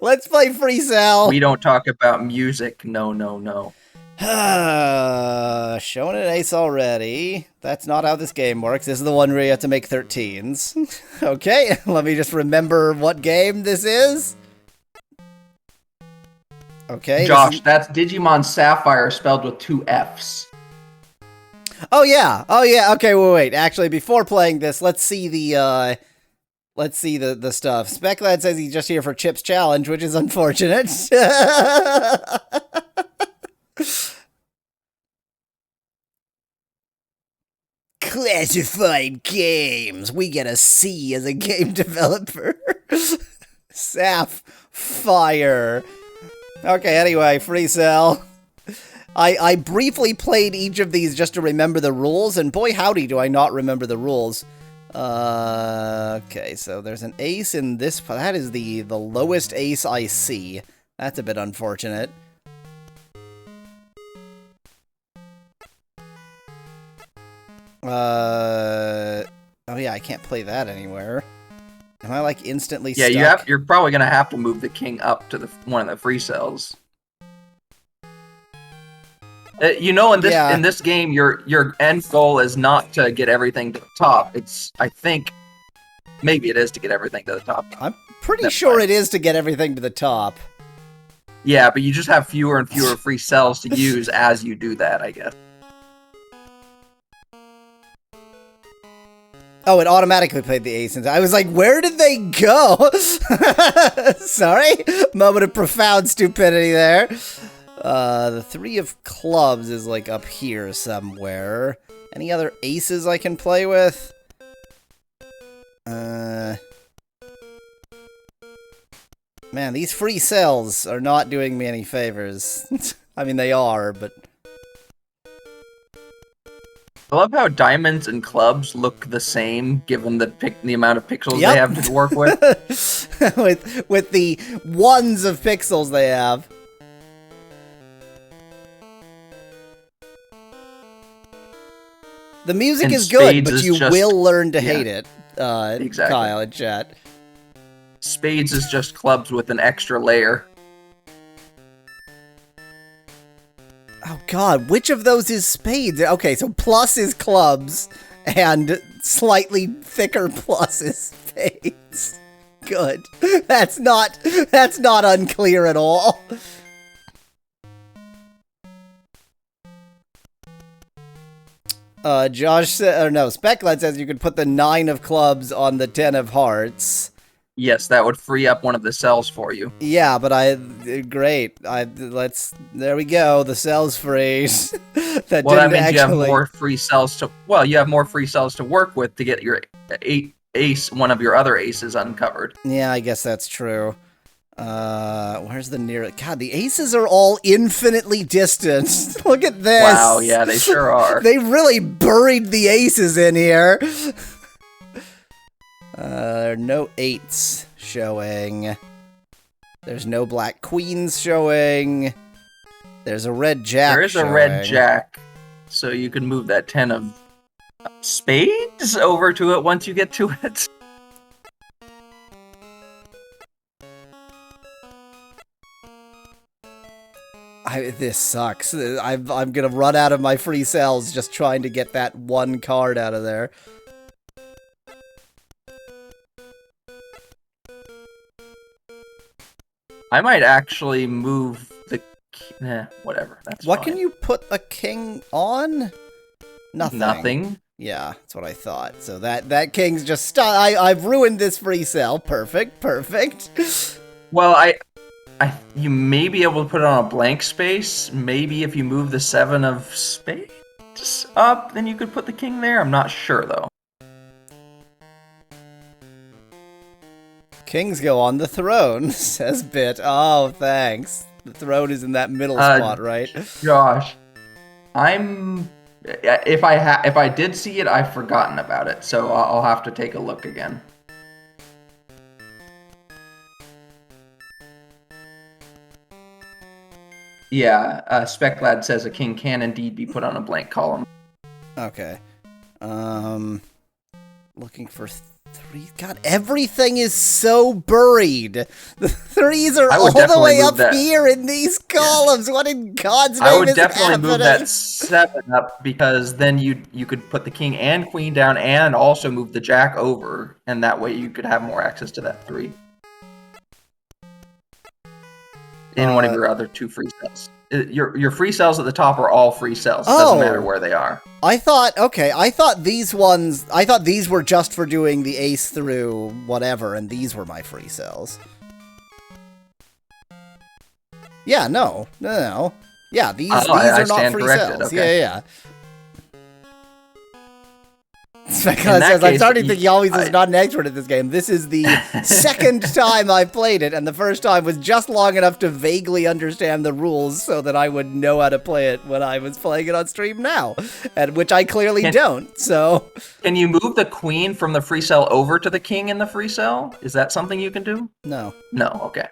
Let's play Free Cell. We don't talk about music. No, no, no. Showing an ace already. That's not how this game works. This is the one where you have to make 13s. Okay, let me just remember what game this is. Okay. Josh, that's Digimon Saffire spelled with 2 Fs. Oh yeah. Okay, wait. Actually, before playing this, let's see the stuff. Speclad says he's just here for Chip's challenge, which is unfortunate. Classified games. We get a C as a game developer. Saffire. Okay, anyway, Free Cell. I briefly played each of these just to remember the rules, and boy howdy do I not remember the rules. Okay, so there's an ace in this. That is the lowest ace I see. That's a bit unfortunate. Oh yeah, I can't play that anywhere. Am I like instantly stuck? Yeah, you're probably gonna have to move the king up to one of the free cells. You know, in this game, your end goal is not to get everything to the top. It's, I think, maybe it is to get everything to the top. I'm pretty sure it is to get everything to the top. Yeah, but you just have fewer and fewer free cells to use as you do that, I guess. Oh, it automatically played the ace. I was like, where did they go? Sorry? Moment of profound stupidity there. The 3 of clubs is like up here somewhere. Any other aces I can play with? Man, these free cells are not doing me any favors. I mean, they are, but... I love how diamonds and clubs look the same, given the amount of pixels they have to work with. with the ones of pixels they have. The music is good, but you will learn to hate it, exactly. Kyle in chat. Spades is just clubs with an extra layer. Oh god, which of those is spades? Okay, so plus is clubs, and slightly thicker plus is spades. Good. That's not unclear at all. Josh said, or no, Speclad says you could put the 9 of clubs on the 10 of hearts. Yes, that would free up one of the cells for you. Yeah, but great. There we go. The cell's free. That means you have more free cells to. Well, you have more free cells to work with to get your ace, one of your other aces, uncovered. Yeah, I guess that's true. Where's the nearest? God, the aces are all infinitely distant. Look at this. Wow, yeah, they sure are. They really buried the aces in here. There are no 8s showing. There's no black queens showing. There's a red jack. There is a red jack, so you can move that 10 of spades over to it once you get to it. This sucks. I'm gonna run out of my free cells just trying to get that one card out of there. I might actually move the... whatever. That's what fine. Can you put a king on? Nothing. Nothing. Yeah, that's what I thought. So that king's just... I've ruined this free cell. Perfect. Well, you may be able to put it on a blank space. Maybe if you move the 7 of spades up, then you could put the king there. I'm not sure, though. Kings go on the throne, says Bit. Oh, thanks. The throne is in that middle spot, right? Josh, if I did see it, I've forgotten about it, so I'll have to take a look again. Yeah, Speclad says a king can indeed be put on a blank column. Okay. Looking for 3 3. God, everything is so buried. The 3s are I all would the definitely way move up that. here in these columns. What in God's I name would is definitely move that happening? 7 up because then you could put the king and queen down and also move the jack over, and that way you could have more access to that 3 in one of your other 2 free cells. Your free cells at the top are all free cells. It doesn't matter where they are. I thought these were just for doing the ace through whatever, and these were my free cells. Yeah, no. Yeah, these are not free cells. Okay. Yeah. Because as I'm starting to think Yalwis is not an expert at this game. This is the second time I've played it, and the first time was just long enough to vaguely understand the rules so that I would know how to play it when I was playing it on stream now, and which I clearly don't, so... Can you move the queen from the free cell over to the king in the free cell? Is that something you can do? No. No, okay.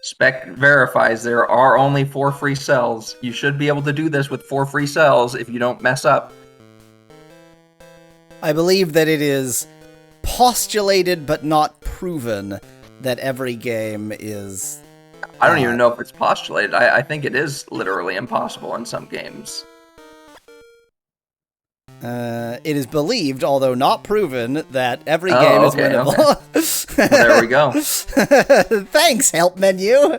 Spec verifies there are only 4 free cells. You should be able to do this with 4 free cells if you don't mess up. I believe that it is postulated but not proven that every game is... I don't even know if it's postulated. I think it is literally impossible in some games. It is believed, although not proven, that every game is winnable. Okay. Well, there we go. Thanks, help menu.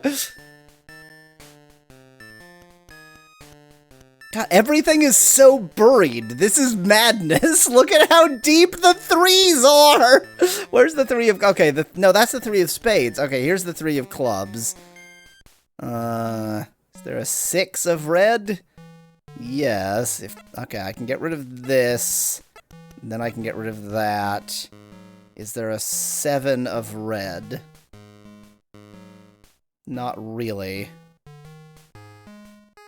God, everything is so buried. This is madness. Look at how deep the 3s are. Where's the 3 of... Okay, no, that's the 3 of spades. Okay, here's the 3 of clubs. Is there a 6 of red? Yes. Okay, I can get rid of this. Then I can get rid of that. Is there a 7 of red? Not really.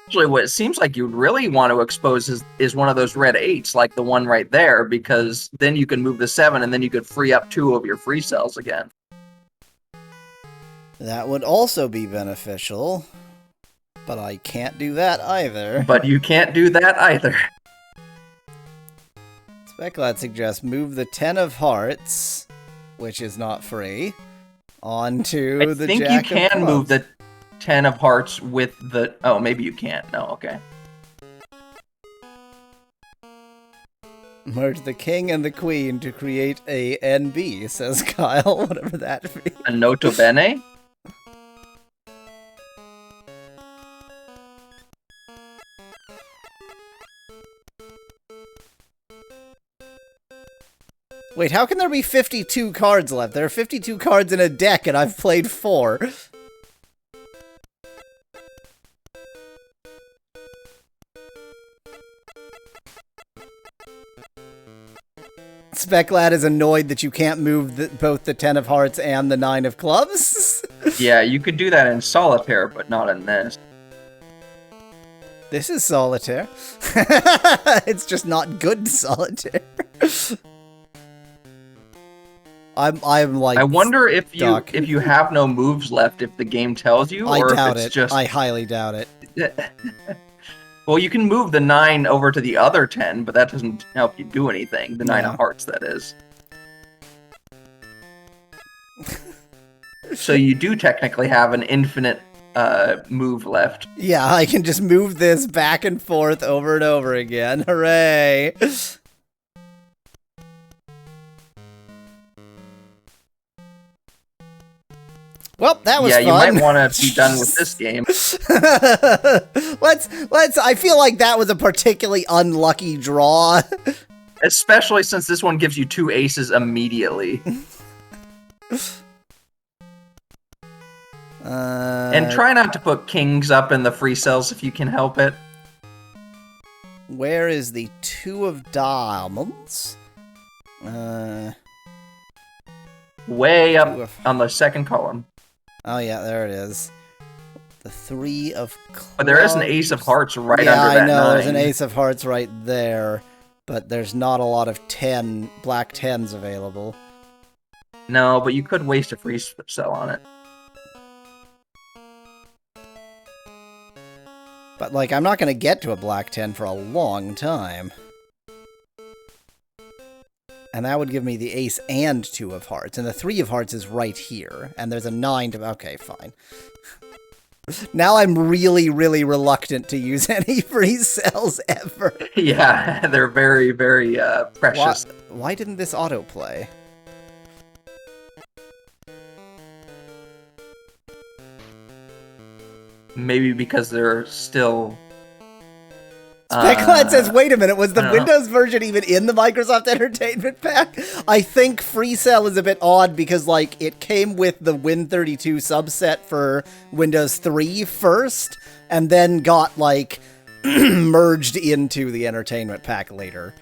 Actually, what it seems like you'd really want to expose is one of those red 8s, like the one right there, because then you can move the 7, and then you could free up 2 of your free cells again. That would also be beneficial. But I can't do that either. But you can't do that either. Speculate suggests move the 10 of hearts, which is not free, onto the jack of clubs. I think you can move the 10 of hearts with the... Oh, maybe you can't. No, okay. Merge the king and the queen to create a NB, says Kyle, whatever that means. A nota bene? Wait, how can there be 52 cards left? There are 52 cards in a deck, and I've played 4. Speclad is annoyed that you can't move both the 10 of hearts and the 9 of clubs. Yeah, you could do that in solitaire, but not in this. This is solitaire. It's just not good solitaire. I'm like... I wonder if you have no moves left if the game tells you, or I doubt if it's it. just... I highly doubt it. Well, you can move the 9 over to the other 10, but that doesn't help you do anything. The 9 of hearts, that is. So you do technically have an infinite move left. Yeah, I can just move this back and forth over and over again. Hooray! Well, that was fun. Yeah, you might want to be done with this game. let's. I feel like that was a particularly unlucky draw. Especially since this one gives you 2 aces immediately. And try not to put kings up in the free cells if you can help it. Where is the 2 of diamonds? Way up on the second column. Oh yeah, there it is. The 3 of clubs. But there is an ace of hearts right under that 9. Yeah, I know, there's an ace of hearts right there. But there's not a lot of black 10s available. No, but you could waste a free cell on it. But, like, I'm not going to get to a black 10 for a long time. And that would give me the ace and 2 of hearts. And the 3 of hearts is right here. And there's a 9 to... Okay, fine. Now I'm really, really reluctant to use any free cells ever. Yeah, they're very, very precious. Why didn't this autoplay? Maybe because they're still... Speculad says, wait a minute, was the Windows version even in the Microsoft Entertainment Pack? I think FreeCell is a bit odd because, like, it came with the Win32 subset for Windows 3 first, and then got, like, merged into the Entertainment Pack later.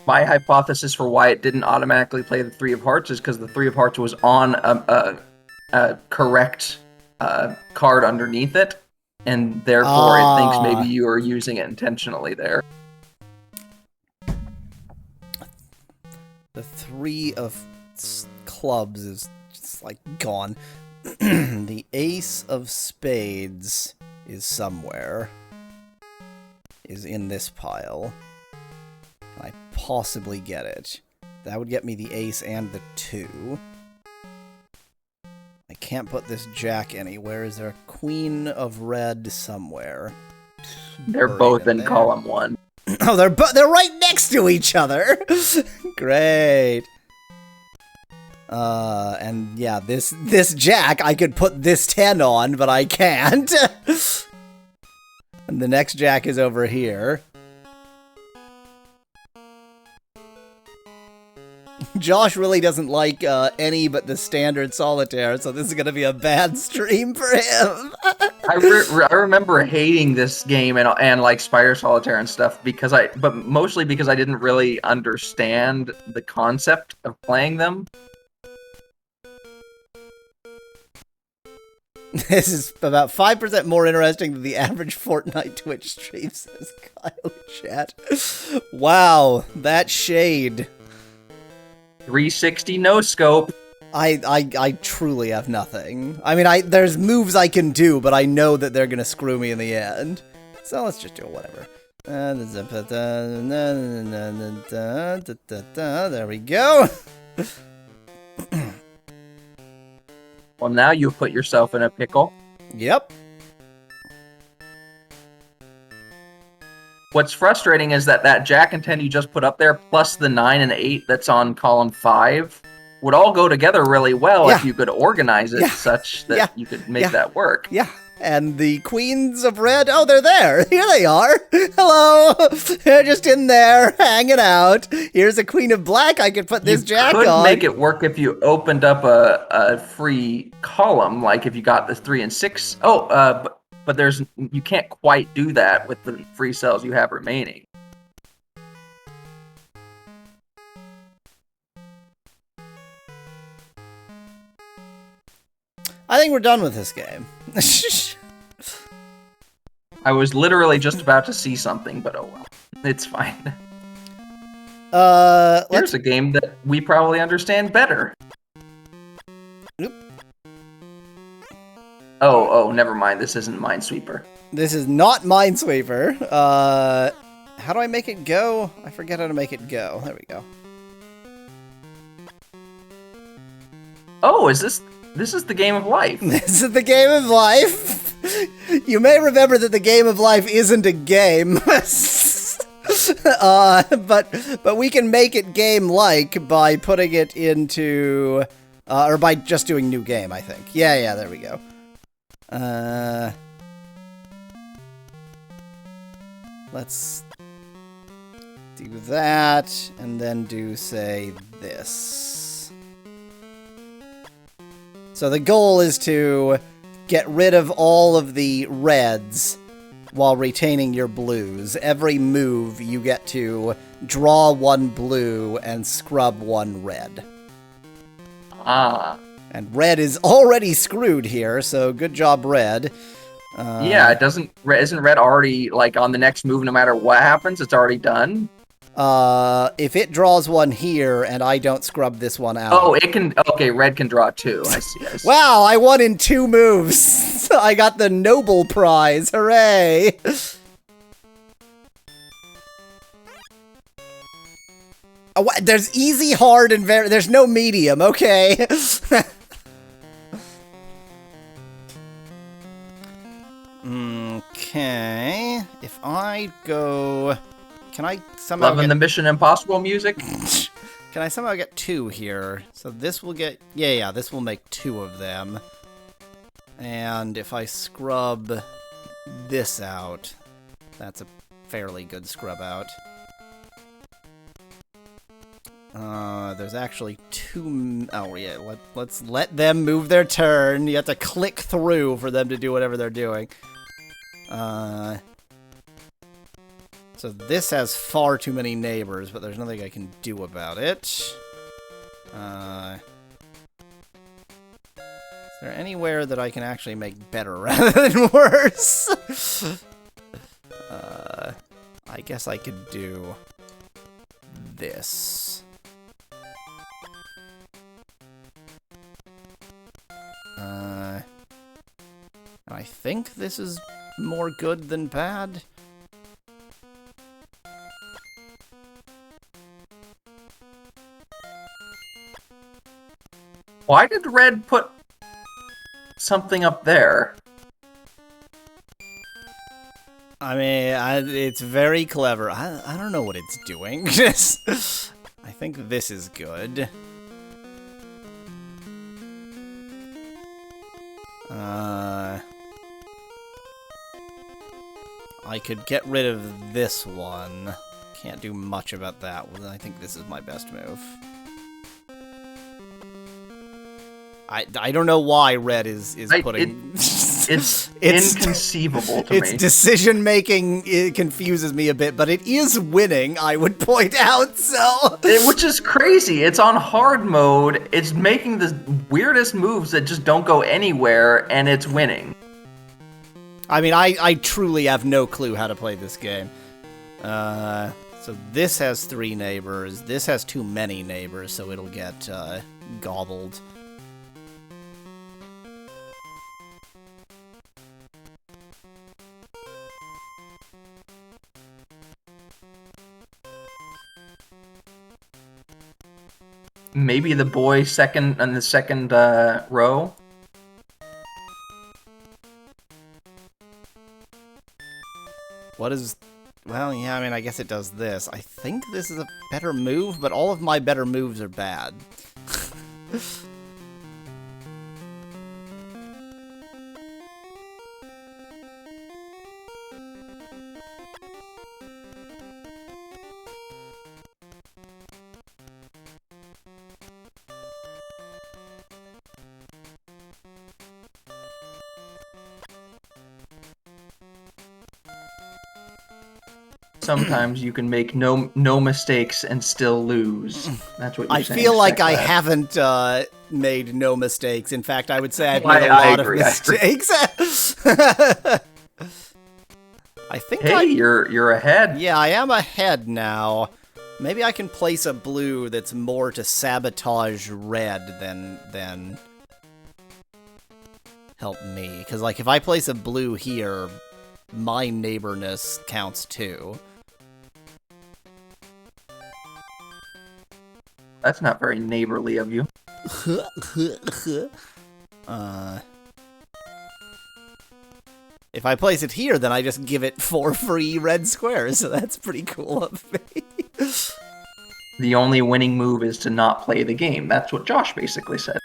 My hypothesis for why it didn't automatically play the 3 of Hearts is because the 3 of Hearts was on a correct card underneath it. And therefore, it thinks maybe you are using it intentionally there. The 3 of clubs is just, like, gone. The ace of spades is somewhere. Is in this pile. Can I possibly get it? That would get me the ace and the 2. I can't put this jack anywhere. Is there a queen of red somewhere? They're both in column 1. Oh, they're right next to each other. Great. And yeah, this jack I could put this 10 on, but I can't. And the next jack is over here. Josh really doesn't like any but the standard solitaire, so this is going to be a bad stream for him. I remember hating this game and like Spider Solitaire and stuff but mostly because I didn't really understand the concept of playing them. This is about 5% more interesting than the average Fortnite Twitch stream, says Kyle chat. Wow, that shade. 360 no scope. I truly have nothing. I mean, there's moves I can do, but I know that they're gonna screw me in the end. So let's just do whatever. There we go. Well, now you put yourself in a pickle. Yep. What's frustrating is that Jack and 10 you just put up there, plus the 9 and 8 that's on column 5, would all go together really well if you could organize it such that you could make that work. Yeah. And the queens of red, oh, they're there. Here they are. Hello. They're just in there, hanging out. Here's a queen of black. I could put this jack on. You could make it work if you opened up a free column, like if you got the 3 and 6. Oh, but you can't quite do that with the free cells you have remaining. I think we're done with this game. I was literally just about to see something, but oh well. It's fine. Here's a game that we probably understand better. Oop. Oh, never mind. This isn't Minesweeper. This is not Minesweeper. How do I make it go? I forget how to make it go. There we go. Oh, this is the game of life. This is the game of life. You may remember that the game of life isn't a game. But we can make it game-like by putting it into... or by just doing new game, I think. Yeah, there we go. Let's do that, and then do, say, this. So the goal is to get rid of all of the reds while retaining your blues. Every move, you get to draw 1 blue and scrub 1 red. Ah. And red is already screwed here, so good job, red. Yeah, isn't red already, like, on the next move, no matter what happens, it's already done? If it draws 1 here and I don't scrub this one out. Oh, it can. Okay, red can draw 2. I see. Wow, I won in 2 moves. I got the Nobel Prize. Hooray! There's easy, hard, and very... There's no medium, okay? Okay. If I go... Can I somehow Loving the Mission Impossible music? Can I somehow get 2 here? So this will get... Yeah, this will make 2 of them. And if I scrub this out, that's a fairly good scrub out. There's actually 2... Oh, yeah, let's let them move their turn. You have to click through for them to do whatever they're doing. So this has far too many neighbors, but there's nothing I can do about it. Is there anywhere that I can actually make better rather than worse? I guess I could do this. I think this is more good than bad. Why did Red put something up there? I mean, it's very clever. I don't know what it's doing. I think this is good. I could get rid of this one. Can't do much about that one. I think this is my best move. I don't know why Red is putting... It's inconceivable to me. Its decision-making, it confuses me a bit, but it is winning, I would point out, so... Which is crazy. It's on hard mode, it's making the weirdest moves that just don't go anywhere, and it's winning. I mean, I truly have no clue how to play this game. So this has 3 neighbors, this has too many neighbors, so it'll get gobbled. Maybe the boy second on the second row. What is... Well, yeah, I mean, I guess it does this. I think this is a better move, but all of my better moves are bad. Sometimes you can make no mistakes and still lose. That's what you're saying. I feel like I haven't made no mistakes. In fact, I would say I've made a lot of mistakes. I think you're ahead. Yeah, I am ahead now. Maybe I can place a blue that's more to sabotage Red than help me. Because, like, if I place a blue here, my neighborness counts too. That's not very neighborly of you. If I place it here, then I just give it 4 free red squares, so that's pretty cool of me. The only winning move is to not play the game. That's what Josh basically said.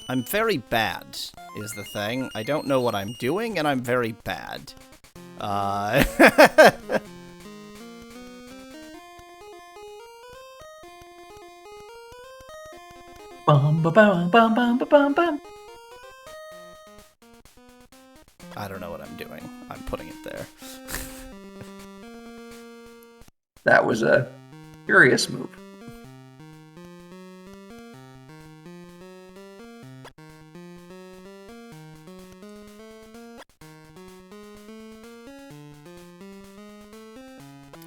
I'm very bad, is the thing. I don't know what I'm doing, and I'm very bad. Bum, ba, bum, bum, bum, bum, bum. I don't know what I'm doing. I'm putting it there. That was a curious move.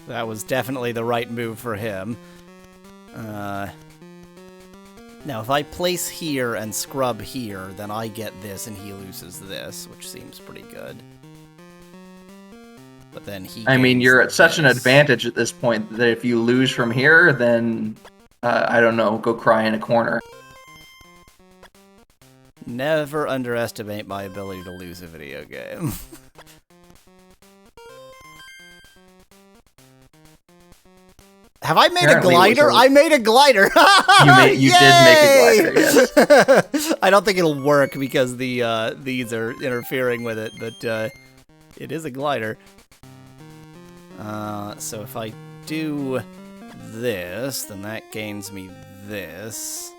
That was definitely the right move for him. Now, if I place here and scrub here, then I get this and he loses this, which seems pretty good. But then he. I mean, you're at such an this. advantage at this point that if you lose from here, then I don't know, go cry in a corner. Never underestimate my ability to lose a video game. Have I made Apparently a glider? I made a glider! You did make a glider, yes. I don't think it'll work because the these are interfering with it, but it is a glider. So if I do this, then that gains me this.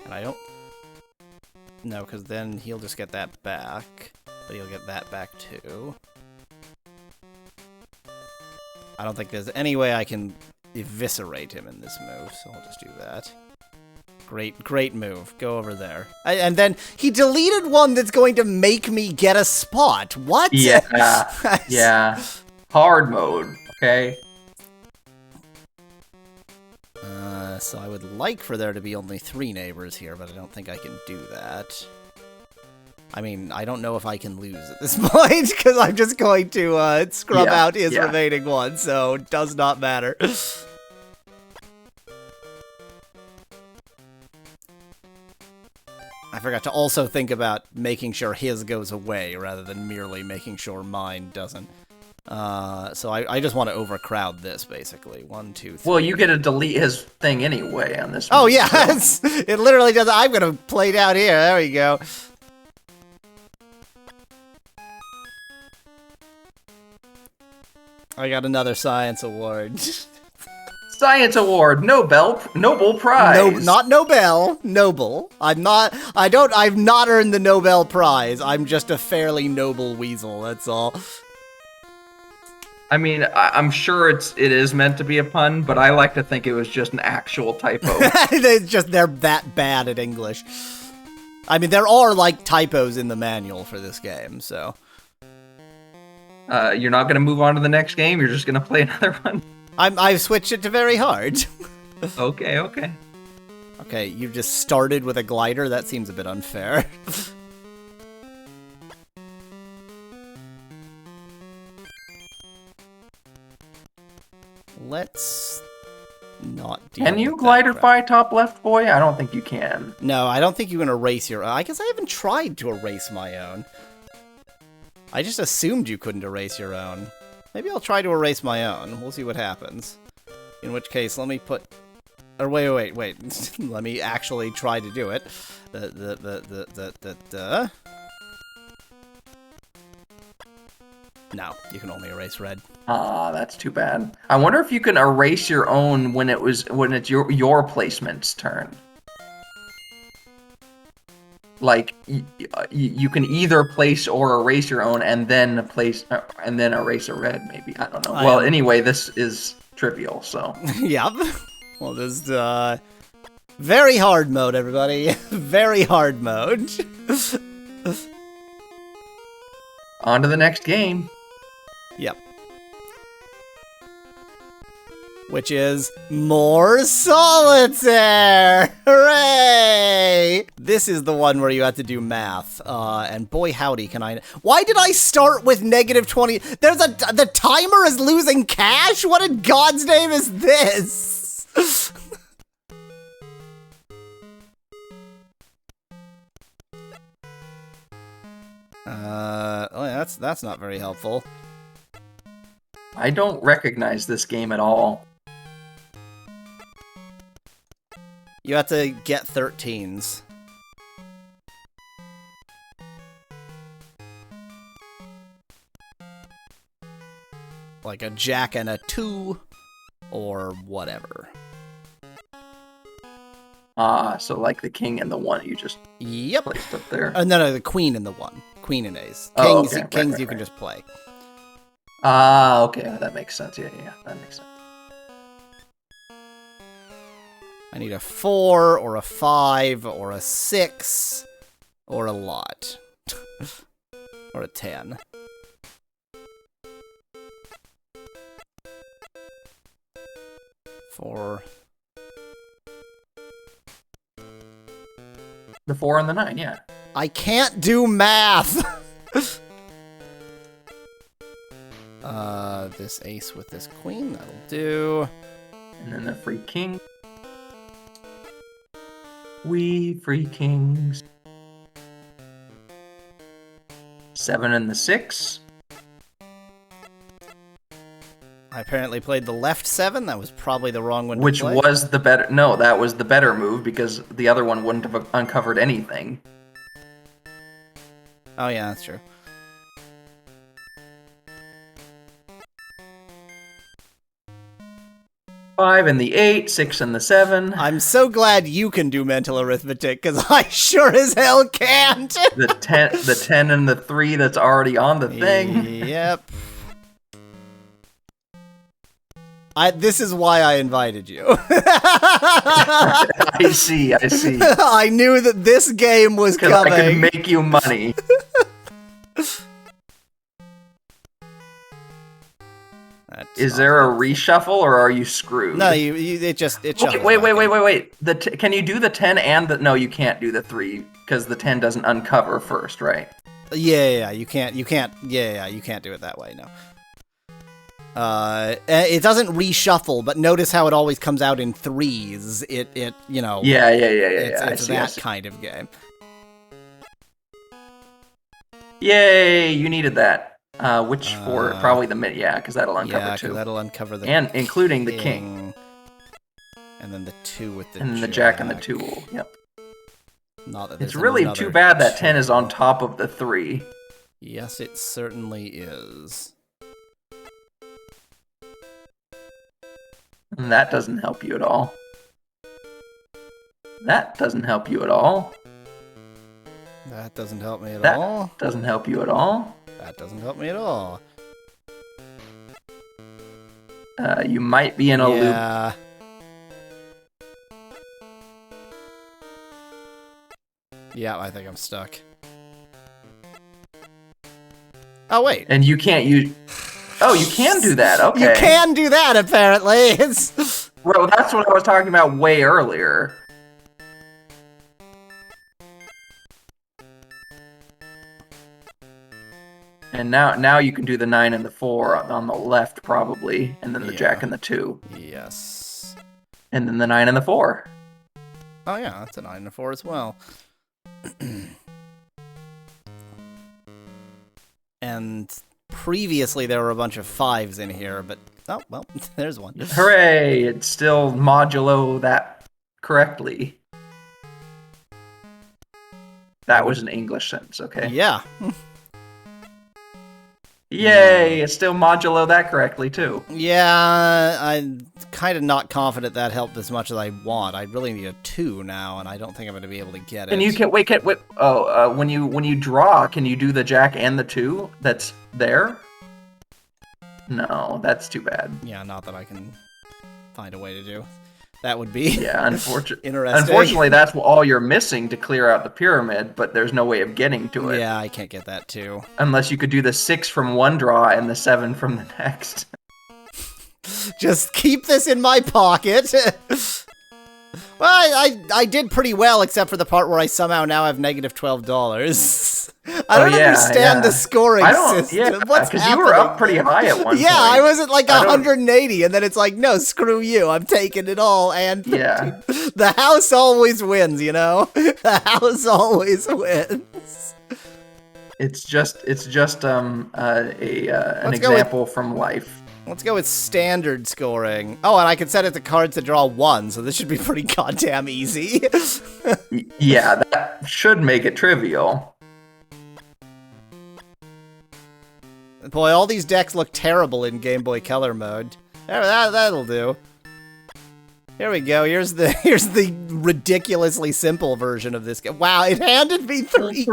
And I don't... No, because then he'll just get that back, but he'll get that back too. I don't think there's any way I can eviscerate him in this move, so I'll just do that. Great move. Go over there. And then he deleted one that's going to make me get a spot. What? Yeah. Yeah. Hard mode, okay? So I would like for there to be only 3 neighbors here, but I don't think I can do that. I mean, I don't know if I can lose at this point, because I'm just going to scrub out his remaining one, so it does not matter. I forgot to also think about making sure his goes away, rather than merely making sure mine doesn't. So I just want to overcrowd this, basically. 1, 2, 3. Well, you get to delete his thing anyway on this one. Oh, move, yeah, so. It literally does. I'm going to play down here. There we go. I got another science award. Science award, Nobel Prize. No, not Nobel, Noble. I've not earned the Nobel Prize. I'm just a fairly noble weasel, that's all. I mean, I'm sure it is meant to be a pun, but I like to think it was just an actual typo. It's just they're that bad at English. I mean, there are, like, typos in the manual for this game, so... You're not going to move on to the next game? You're just going to play another one? I've switched it to very hard. Okay. Okay, you just started with a glider? That seems a bit unfair. Let's not deal Can you with gliderfy top left, boy? I don't think you can. No, I don't think you can erase your own. I guess I haven't tried to erase my own. I just assumed you couldn't erase your own. Maybe I'll try to erase my own. We'll see what happens. In which case, let me put... Or wait. Let me actually try to do it. No, you can only erase red. Ah, that's too bad. I wonder if you can erase your own when it's your placement's turn. Like you can either place or erase your own and then place and then erase a red. Maybe I don't know. Well, anyway, this is trivial. So. Yep. Well, this is very hard mode, everybody. Very hard mode. On to the next game. Yep. Which is more solitaire! Hooray! This is the one where you have to do math. And boy howdy can I... Why did I start with negative 20? The timer is losing cash? What in God's name is this? Oh yeah, that's not very helpful. I don't recognize this game at all. You have to get 13s. Like a jack and a 2, or whatever. Ah, so like the king and the 1 you just yep. placed up there. No, the queen and the 1. Queen and ace. Kings, oh, okay. Kings right. You can just play. Ah, okay, that makes sense. Yeah, that makes sense. I need a 4, or a 5, or a 6, or a lot. Or a 10. Four. The 4 and the 9, yeah. I can't do math! this ace with this queen, that'll do. And then the free king. We free kings. 7 and the 6. I apparently played the left 7. That was probably the wrong one Which to play. was the better... No, that was the better move because the other one wouldn't have uncovered anything. Oh, yeah, that's true. Five and the 8, 6 and the 7. I'm so glad you can do mental arithmetic, because I sure as hell can't! The 10 and the 3 that's already on the thing. Yep. This is why I invited you. I see. I knew that this game was coming. I could make you money. Is there a reshuffle, or are you screwed? No, it shuffles. Wait. Can you do the 10 and the... No, you can't do the 3, because the 10 doesn't uncover first, right? Yeah, you can't do it that way, no. It doesn't reshuffle, but notice how it always comes out in 3s. You know... Yeah. It's that kind of game. Yay, you needed that. Which for probably the mid, because that'll uncover 2. Yeah, that'll uncover the and including the king. And then the 2 with the and the jack and the 2. Yep. Not that it's really too bad that 10 is on top of the 3. Yes, it certainly is. And that doesn't help you at all. That doesn't help you at all. That doesn't help me at that all. Doesn't help you at all. That doesn't help me at all. You might be in a loop. Yeah, I think I'm stuck. Oh, wait. And you can't use... Oh, you can do that, okay. You can do that, apparently. Well, that's what I was talking about way earlier. And now you can do the 9 and the 4 on the left, probably, and then the jack and the 2. Yes. And then the 9 and the 4. Oh yeah, that's a 9 and a 4 as well. And previously there were a bunch of 5s in here, but oh well, there's one. Hooray! It's still modulo that correctly. That was an English sentence, okay? Yeah. Yay! It's still modulo that correctly, too. Yeah, I'm kind of not confident that helped as much as I want. I really need a 2 now, and I don't think I'm going to be able to get it. And you can wait. Oh, when you draw, can you do the jack and the 2 that's there? No, that's too bad. Yeah, not that I can find a way to do. That would be interesting. Unfortunately, that's all you're missing to clear out the pyramid, but there's no way of getting to it. Yeah, I can't get that too. Unless you could do the 6 from one draw and the 7 from the next. Just keep this in my pocket. Well, I did pretty well, except for the part where I somehow now have negative $12. I don't understand the scoring system. Yeah, because you were up pretty high at one point. Yeah, I was at like 180, and then it's like, no, screw you, I'm taking it all. And the house always wins, you know? The house always wins. It's just an example from life. Let's go with standard scoring. Oh, and I can set it to cards to draw 1, so this should be pretty goddamn easy. Yeah, that should make it trivial. Boy, all these decks look terrible in Game Boy Color mode. That'll do. Here we go. Here's the ridiculously simple version of this game. Wow, it handed me 3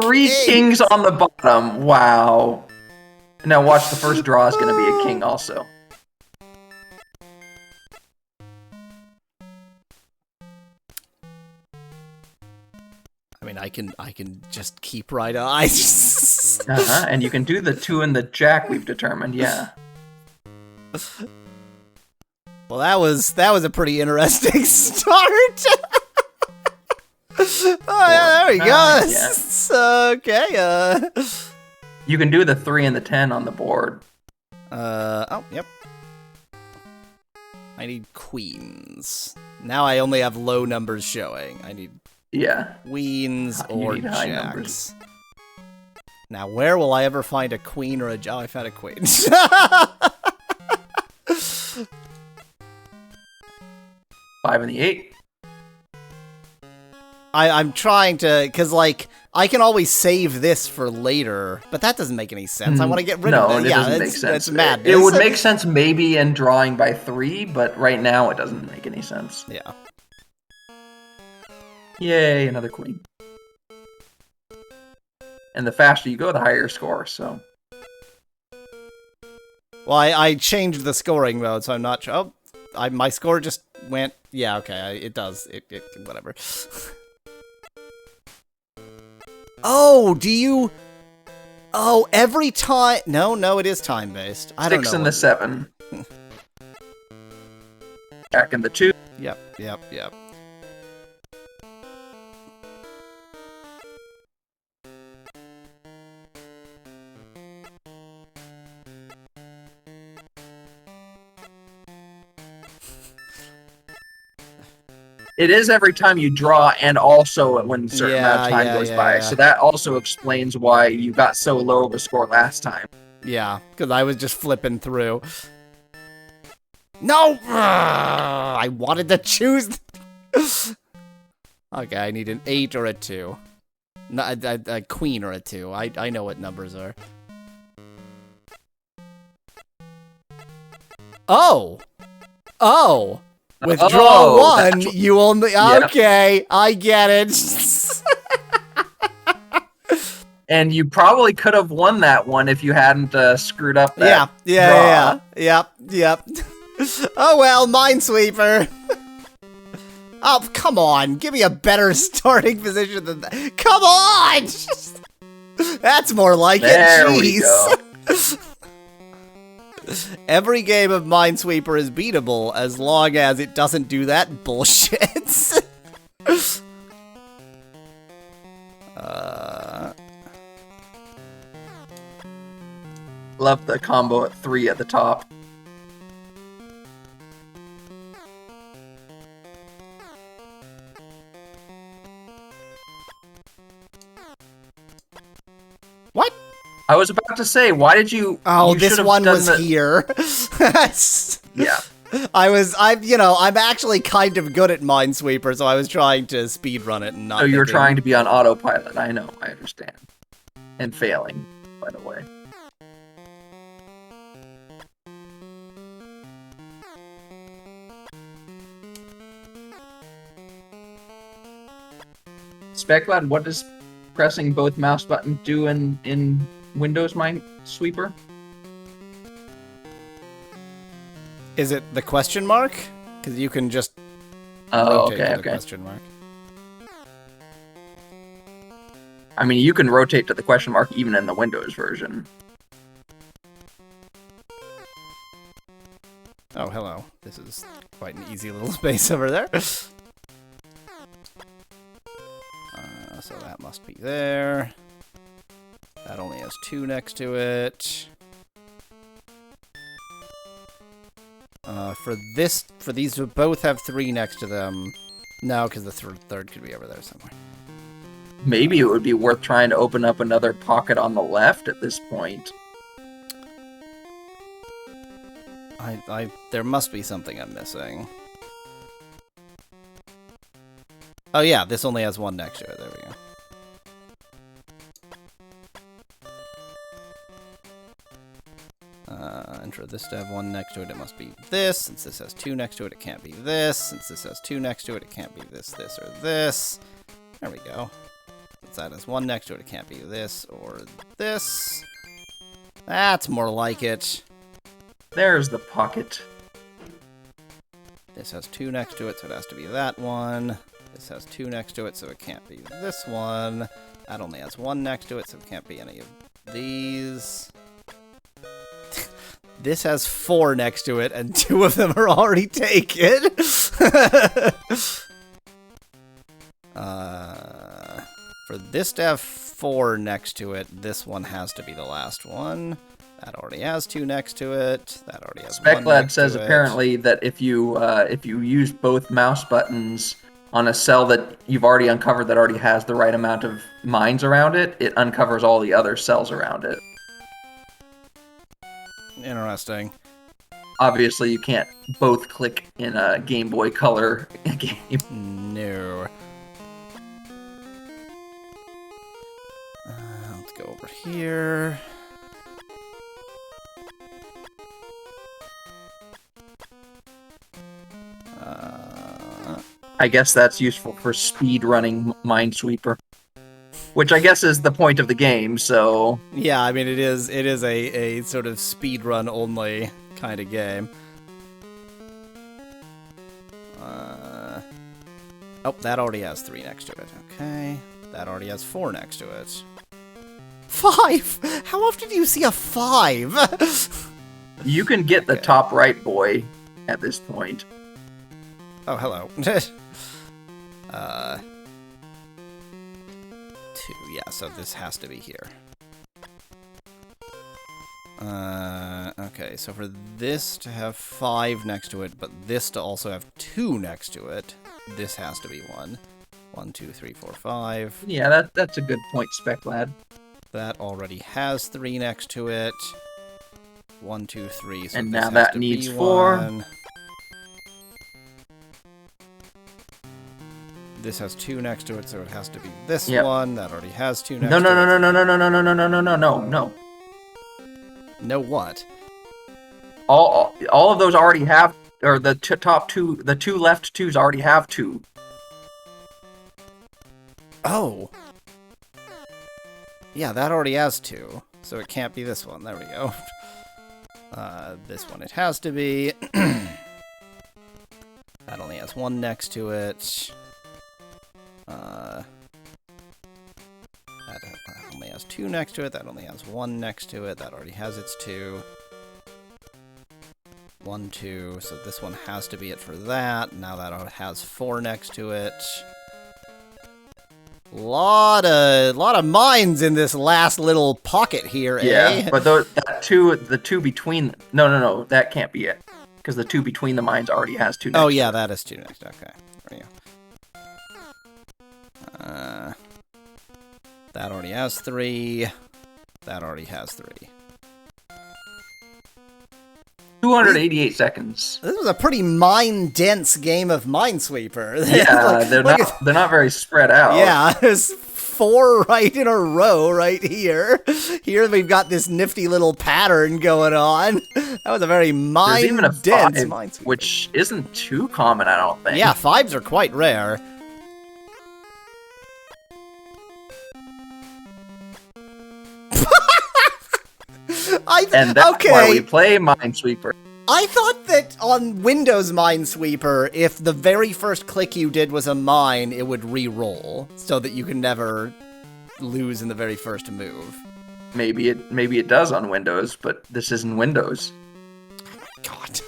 kings on the bottom. Wow. Now watch, the first draw is going to be a king also. I mean, I can just keep right on. And you can do the 2 and the jack we've determined, yeah. Well, that was a pretty interesting start. Oh, yeah, there we go. Okay. You can do the 3 and the 10 on the board. Oh, yep. I need queens. Now I only have low numbers showing. I need queens or need high jacks. numbers. Now, where will I ever find a queen or a jack? Oh, I found a queen. 5 and the 8. I'm trying to, because, like, I can always save this for later, but that doesn't make any sense. I want to get rid of it. No, it doesn't make sense. That's madness. It would make sense maybe in drawing by 3, but right now it doesn't make any sense. Yeah. Yay, another queen. And the faster you go, the higher your score, so... Well, I changed the scoring mode, so I'm not sure. Oh, my score just went... Yeah, okay, it does. It whatever. Oh, do you... Oh, every time... No, it is time-based. I don't know. 6 and the 7. Jack and the 2. Yep. It is every time you draw, and also when a certain amount of time goes by. So that also explains why you got so low of a score last time. Yeah, because I was just flipping through. No! I wanted to choose... Okay, I need an 8 or a 2. No, a queen or a 2. I know what numbers are. Oh! Withdraw 1, you only... Okay, I get it. And you probably could have won that one if you hadn't screwed up that draw. Yep. Oh well, Minesweeper. Oh, come on. Give me a better starting position than that. Come on! That's more like there it. We Jeez. Every game of Minesweeper is beatable as long as it doesn't do that bullshit. Love the combo at 3 at the top. What? I was about to say, why did you... Oh, you this one was here. Yeah. I'm actually kind of good at Minesweeper, so I was trying to speedrun it and not... So you were trying to be on autopilot, I know, I understand. And failing, by the way. Speclad, what does pressing both mouse buttons do in Windows Minesweeper? Is it the question mark? Because you can just rotate to the question mark. I mean, you can rotate to the question mark even in the Windows version. Oh, hello. This is quite an easy little space over there. So that must be there. That only has 2 next to it. For these to both have 3 next to them. No, because the third could be over there somewhere. Maybe it would be worth trying to open up another pocket on the left at this point. There must be something I'm missing. Oh yeah, this only has 1 next to it. There we go. And for this to have 1 next to it, it must be this. Since this has 2 next to it, it can't be this. Since this has 2 next to it, it can't be this, or this. There we go. Since that has 1 next to it, it can't be this or this. That's more like it. There's the pocket. This has 2 next to it, so it has to be that one. This has 2 next to it, so it can't be this one. That only has 1 next to it, so it can't be any of these. This has 4 next to it, and 2 of them are already taken. For this to have 4 next to it, this one has to be the last one. That already has 2 next to it. That already has 1 Speclad next says to it. apparently that if you use both mouse buttons on a cell that you've already uncovered that already has the right amount of mines around it, it uncovers all the other cells around it. Interesting. Obviously, you can't both click in a Game Boy Color game. No. Let's go over here. I guess that's useful for speed running Minesweeper, which I guess is the point of the game. So yeah, I mean it is a sort of speedrun only kind of game. Oh, that already has 3 next to it. Okay, that already has 4 next to it. 5. How often do you see a 5? you can get the top right boy at this point. Oh, hello. 2, yeah, so this has to be here. Okay, so for this to have 5 next to it, but this to also have 2 next to it, this has to be 1. 1, 2, 3, 4, 5. Yeah, that's a good point, Speclad. That already has 3 next to it. 1, 2, 3, so and this now has that to needs be 4. 1. This has 2 next to it, so it has to be this one. That already has 2 next to it. No. No what? All of those already have, or the top 2, the 2 left 2s already have 2. Oh. Yeah, that already has 2, so it can't be this one. There we go. This one it has to be. That only has 1 next to it. That only has 2 next to it. That only has 1 next to it. That already has its 2. 1, 2. So this one has to be it for that. Now that has 4 next to it. Lot of mines in this last little pocket here, Yeah, eh? but the 2 between... No, that can't be it. Because the 2 between the mines already has 2 next. Oh, yeah, that is 2 next. Okay, there you go. That already has 3. That already has 3. 288 seconds. This was a pretty mine-dense game of Minesweeper. Yeah, they're not very spread out. Yeah, there's 4 right in a row right here. Here we've got this nifty little pattern going on. That was a very There's even a 5, Minesweeper. which isn't too common, I don't think. Yeah, 5s are quite rare. And that's why we play Minesweeper. I thought that on Windows Minesweeper, if the very first click you did was a mine, it would re-roll, so that you can never lose in the very first move. Maybe it does on Windows, but this isn't Windows. God.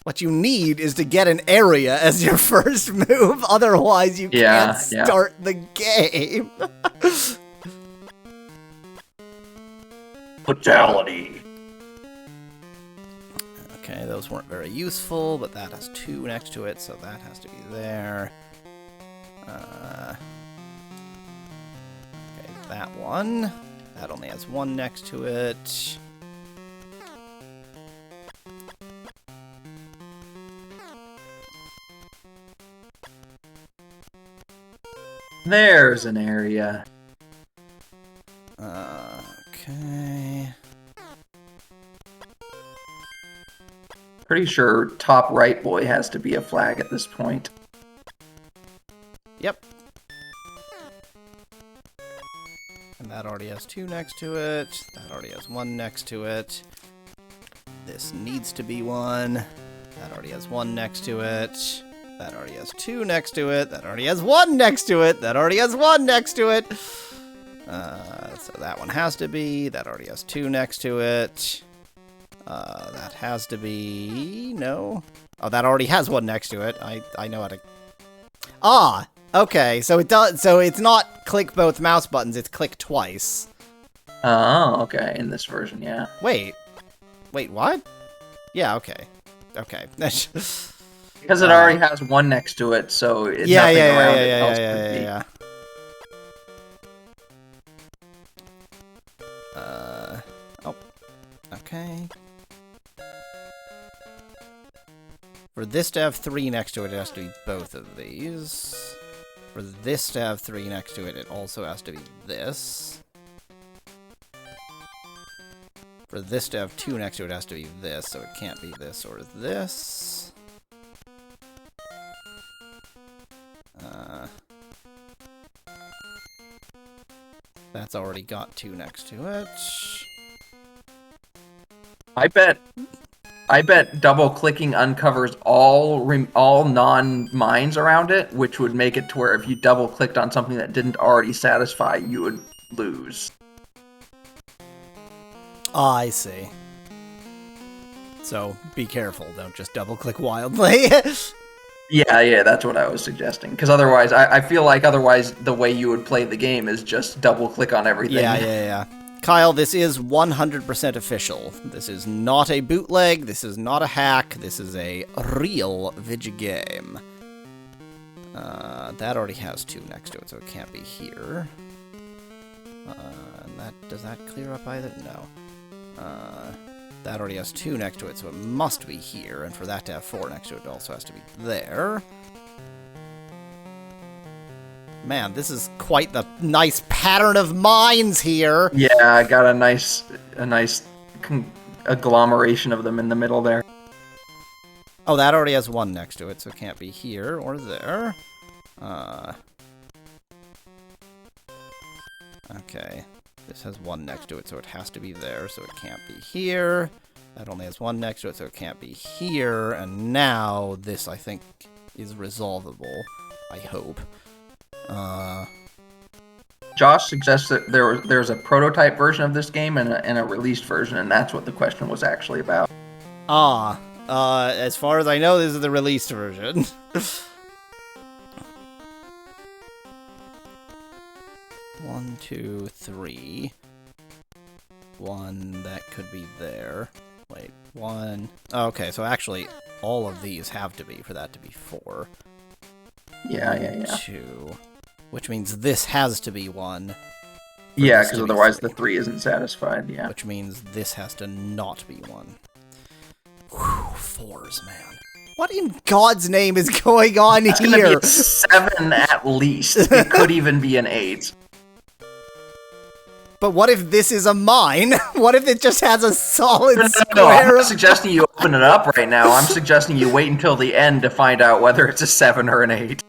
What you need is to get an area as your first move, otherwise you can't start the game. Fatality. Okay, those weren't very useful, but that has 2 next to it, so that has to be there. Okay, that one. That only has 1 next to it. There's an area. Okay. Pretty sure top right boy has to be a flag at this point. Yep. And that already has 2 next to it. That already has 1 next to it. This needs to be 1. That already has 1 next to it. That already has 2 next to it. That already has 1 next to it. That already has 1 next to it. So that one has to be. That already has 2 next to it. That has to be. No. Oh, that already has 1 next to it. I know how to. Okay. So it does. So it's not click both mouse buttons. It's click twice. Oh, okay. In this version, yeah. Wait, what? Yeah, okay. Because it already has 1 next to it, so nothing around it else could be. Yeah. Oh, okay. For this to have 3 next to it, it has to be both of these. For this to have 3 next to it, it also has to be this. For this to have 2 next to it, it has to be this, so it can't be this or this. That's already got 2 next to it. I bet double-clicking uncovers all non-mines around it, which would make it to where if you double-clicked on something that didn't already satisfy, you would lose. I see. So, be careful. Don't just double-click wildly. Yeah, that's what I was suggesting. Because otherwise, I feel like otherwise the way you would play the game is just double-click on everything. Yeah. Kyle, this is 100% official. This is not a bootleg, this is not a hack, this is a real video game. That already has 2 next to it, so it can't be here. Does that clear up either? No. That already has 2 next to it, so it must be here, and for that to have 4 next to it, it also has to be there. Man, this is quite the nice pattern of mines here. Yeah, I got a nice agglomeration of them in the middle there. Oh, that already has 1 next to it, so it can't be here or there. Okay. This has 1 next to it, so it has to be there, so it can't be here. That only has 1 next to it, so it can't be here. And now this, I think, is resolvable. I hope. Josh suggests that there's a prototype version of this game and a released version, and that's what the question was actually about. As far as I know, this is the released version. 1, 2, 3. 1 that could be there. Wait, 1. Okay, so actually, all of these have to be for that to be 4. Yeah. 2. Which means this has to be 1. Yeah, because otherwise the 3 isn't satisfied, yeah. Which means this has to not be 1. Whew, 4s, man. What in God's name is going on it's here? It's gonna be a 7 at least. It could even be an 8. But what if this is a mine? What if it just has a solid square? No, I'm not suggesting you open it up right now. I'm suggesting you wait until the end to find out whether it's a 7 or an 8.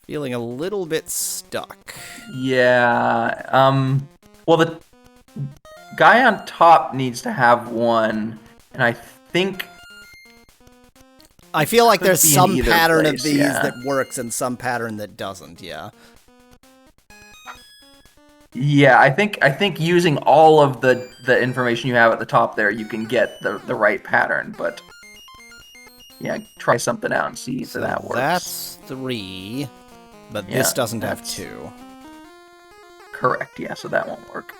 Feeling a little bit stuck. Yeah. Well, the guy on top needs to have 1, and I think... I feel like there's some pattern place, of these yeah. that works and some pattern that doesn't, yeah. Yeah, I think using all of the information you have at the top there, you can get the right pattern, but yeah, try something out and see if that works. That's 3, but this doesn't have 2. Correct, yeah, so that won't work.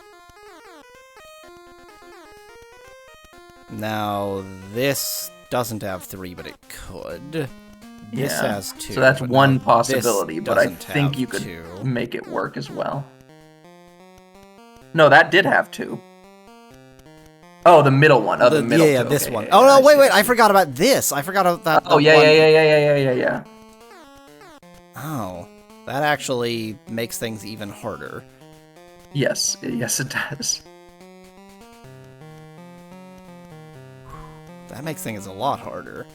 Now, this doesn't have 3, but it could. This has 2. So that's but one now possibility, this but I doesn't think have you could 2. make it work as well. No, that did have 2. Oh, the middle one. Oh, the middle. Yeah, two. this Okay, one. yeah, Oh, no, wait, I see. forgot about this. I forgot about that. Oh, yeah. Oh, that actually makes things even harder. Yes, it does. That makes things a lot harder.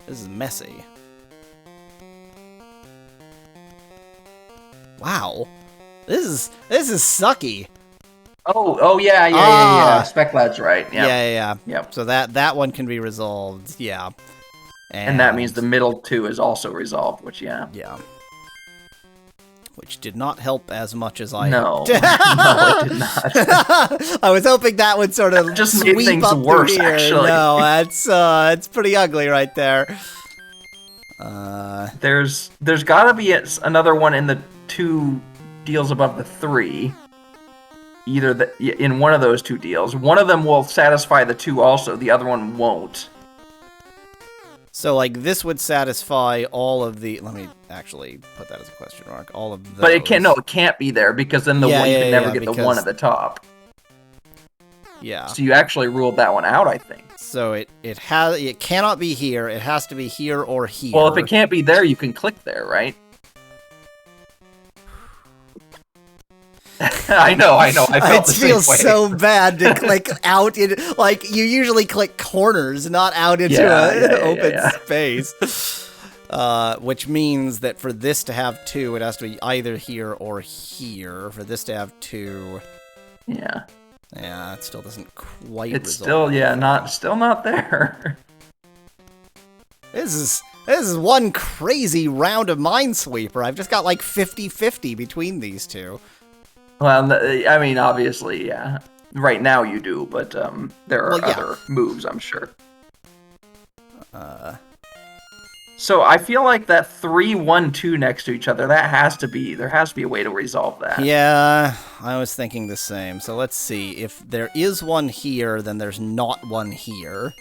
This is messy. Wow. This is sucky. Oh yeah. Spec Lad's right. Yeah. Yep. So that one can be resolved. Yeah. And that means the middle 2 is also resolved, which yeah. Which did not help as much as I No, hoped. no, it did not. I was hoping that would sort of Just made sweep things up worse, through here. actually. No, it's pretty ugly right there. There's got to be another one in the 2 deals above the 3. Either in one of those 2 deals. One of them will satisfy the 2 also. The other one won't. So, like, this would satisfy all of the... Let me actually put that as a question mark. All of those. But it can't be there, because then you can never get the one at the top. Yeah. So you actually ruled that one out, I think. So it cannot be here. It has to be here or here. Well, if it can't be there, you can click there, right? I know. I felt the same way. It feels so bad to click out in, like, you usually click corners, not out into an open space. Which means that for this to have 2, it has to be either here or here. For this to have 2... Yeah. Yeah, it still doesn't quite It's resolve. still not there. This is one crazy round of Minesweeper. I've just got like 50-50 between these 2. Well, I mean, obviously, yeah. Right now you do, but there are other moves, I'm sure. So I feel like that 3, 1, 2 next to each other, there has to be a way to resolve that. Yeah, I was thinking the same. So let's see. If there is one here, then there's not one here.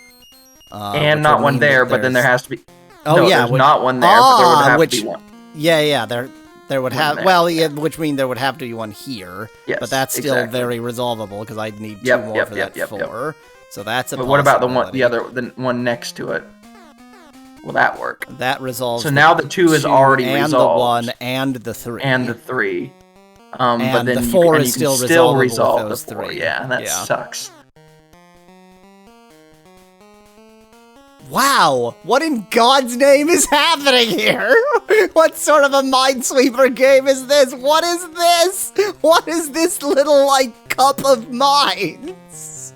And not one there, but then there has to be... Oh, no, yeah. there's not one there, but there would have to be one. Yeah, there would have... There, well, yeah, which means there would have to be one here. Yes, but that's still very resolvable, because I'd need 2 more for that 4. So that's a But what about the one next to it? Will that work? That resolves. So now the 2 is already and resolved. The 1 and the 3. And the 3. And but then the 4 is still resolve with those the 4. 3. Yeah, that sucks. Wow! What in God's name is happening here? What sort of a Minesweeper game is this? What is this? What is this little, like, cup of mines?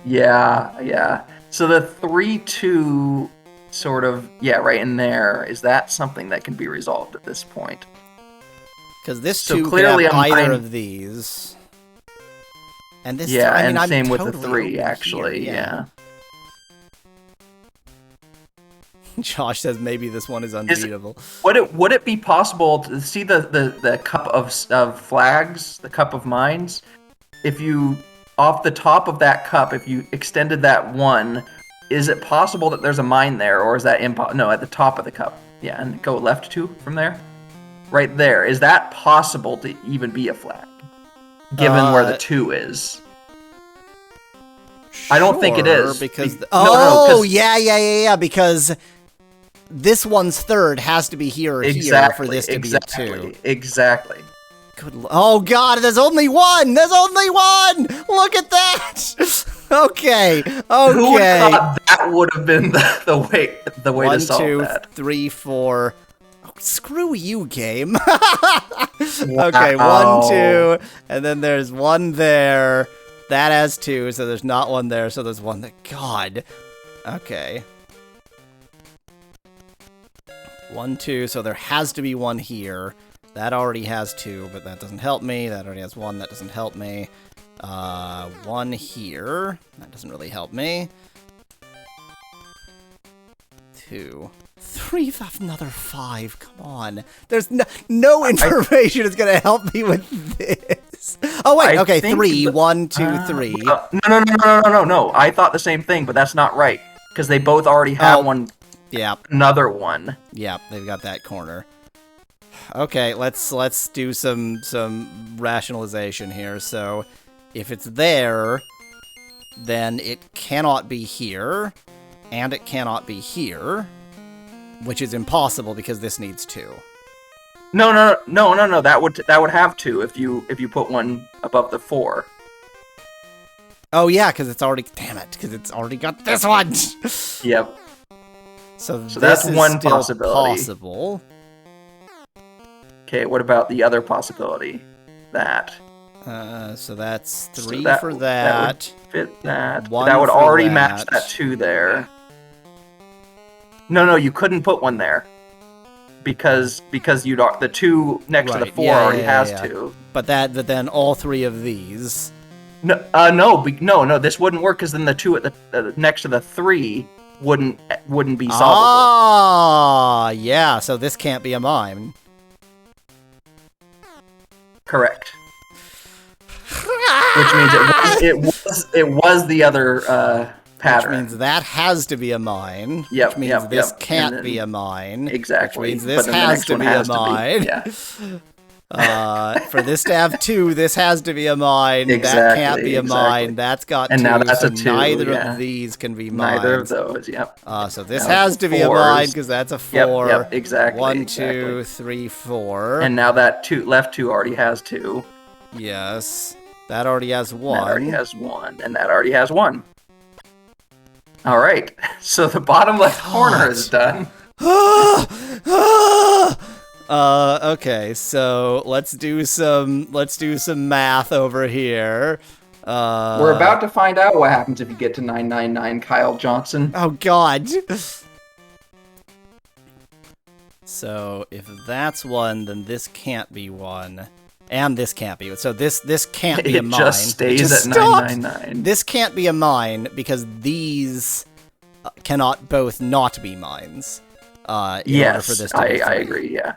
Yeah. So the 3-2 sort of, right in there, is that something that can be resolved at this point? Because this so 2 clearly could have either of these. And this, and I'm same totally with the 3, actually, here, yeah. Josh says maybe this one is unbeatable. Would it be possible to see the cup of flags, the cup of mines? If you, off the top of that cup, if you extended that 1, is it possible that there's a mine there, or is that impossible? No, at the top of the cup. Yeah, and go left 2 from there? Right there. Is that possible to even be a flag? Given where the 2 is. I don't think it is. Because no, because this one's 3rd has to be here or here for this to be a 2. Exactly. Oh god, there's only 1! There's only 1! Look at that! Okay. Who would have thought that would have been the way to solve that? 1, 2, 3, 4. Oh, screw you, game. Okay, 1, 2, and then there's 1 there. That has 2, so there's not 1 there, so there's 1 there. God. Okay. 1, 2, so there has to be 1 here. That already has 2, but that doesn't help me. That already has 1, that doesn't help me. 1 here. That doesn't really help me. 2. 3, another 5. Come on. There's no information is going to help me with this. Oh, wait. Okay, 3. 1, 2, 3. No. I thought the same thing, but that's not right. Because they both already have one. Yeah. Another one. Yeah, they've got that corner. Okay, let's do some rationalization here. So, if it's there, then it cannot be here, and it cannot be here, which is impossible because this needs 2. No. That would have 2 if you put 1 above the 4. Oh yeah, because it's already got this one. Yep. So that's one possibility. Possible. Okay, what about the other possibility? That. So that's 3 so for that. That would fit that. 1 that would for already that. match that 2 there. No, you couldn't put 1 there. Because the 2 next to the 4 already has 2. But then all 3 of these. No, this wouldn't work because then the 2 at the next to the 3 wouldn't be solvable. Ah, yeah. So this can't be a mine. Correct. Which means it was the other pattern. Which means that has to be a mine. Yep, which means yep, this yep. can't be a mine. Exactly. Which means this But then the has next to one be has a to be- mine. yeah. For this to have 2, this has to be a mine. That can't be a mine. That's got And 2. now that's so a 2, neither yeah. of these can be mines. Neither of those, yep. So this Now has to be a 4s. mine because that's a 4. Yep, exactly. 1, 2, 3, 4. And now that left 2 already has 2. Yes. That already has 1. That already has 1. And that already has 1. All right. So the bottom left corner is done. Okay, so let's do some math over here. We're about to find out what happens if you get to 999, Kyle Johnson. Oh god. So if that's 1, then this can't be 1. And this can't be. So this can't be a mine. It just stays at stop! 999. This can't be a mine because these cannot both not be mines. In order for this to be 3. I agree, yeah.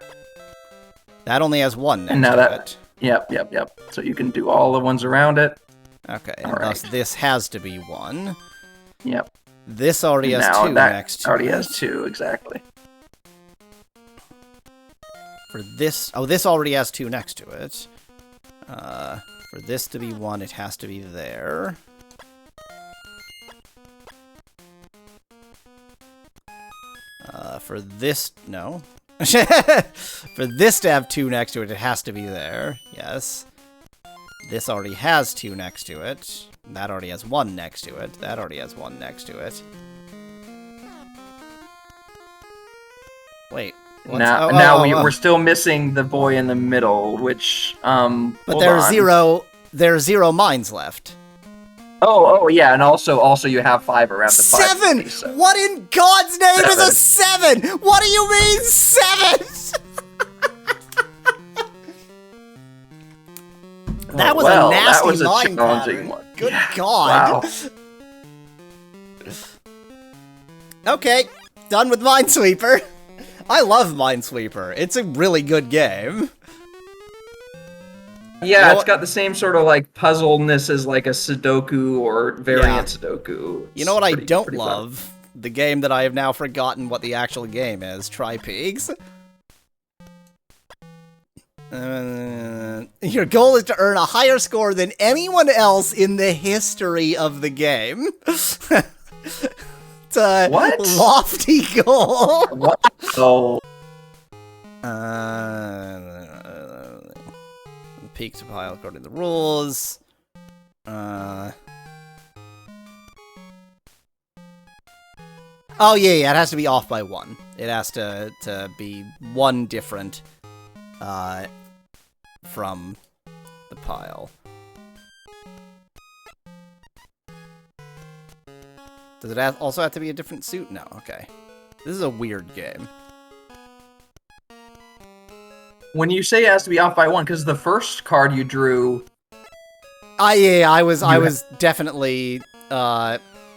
That only has 1 next And now to that, it. Yep. So you can do all the ones around it. Okay, All and thus right. this has to be 1. Yep. This already has Now 2 that next to already it. has 2, exactly. For this... Oh, this already has 2 next to it. For this to be 1, it has to be there. For this... No. For this to have 2 next to it, it has to be there. Yes. This already has 2 next to it. That already has 1 next to it. That already has 1 next to it. Wait. We're still missing the boy in the middle, which But there are 0 mines left. Oh yeah, and also you have 5 around the 7! 5. So. What in God's name is a 7? What do you mean 7? That was a nasty mine pattern. One. Good yeah. God. Wow. Okay, done with Minesweeper. I love Minesweeper. It's a really good game. Yeah, it's got the same sort of like puzzleness as like a Sudoku or variant Sudoku. You know what I don't love? Fun. The game that I have now forgotten what the actual game is. Tri-Pigs. Your goal is to earn a higher score than anyone else in the history of the game. It's a lofty goal. What? Oh. Peak to pile according to the rules. Oh yeah, it has to be off by 1. It has to be 1 different from the pile. Does it also have to be a different suit? No, okay. This is a weird game. When you say it has to be off by 1, because the first card you drew... Yeah, I was definitely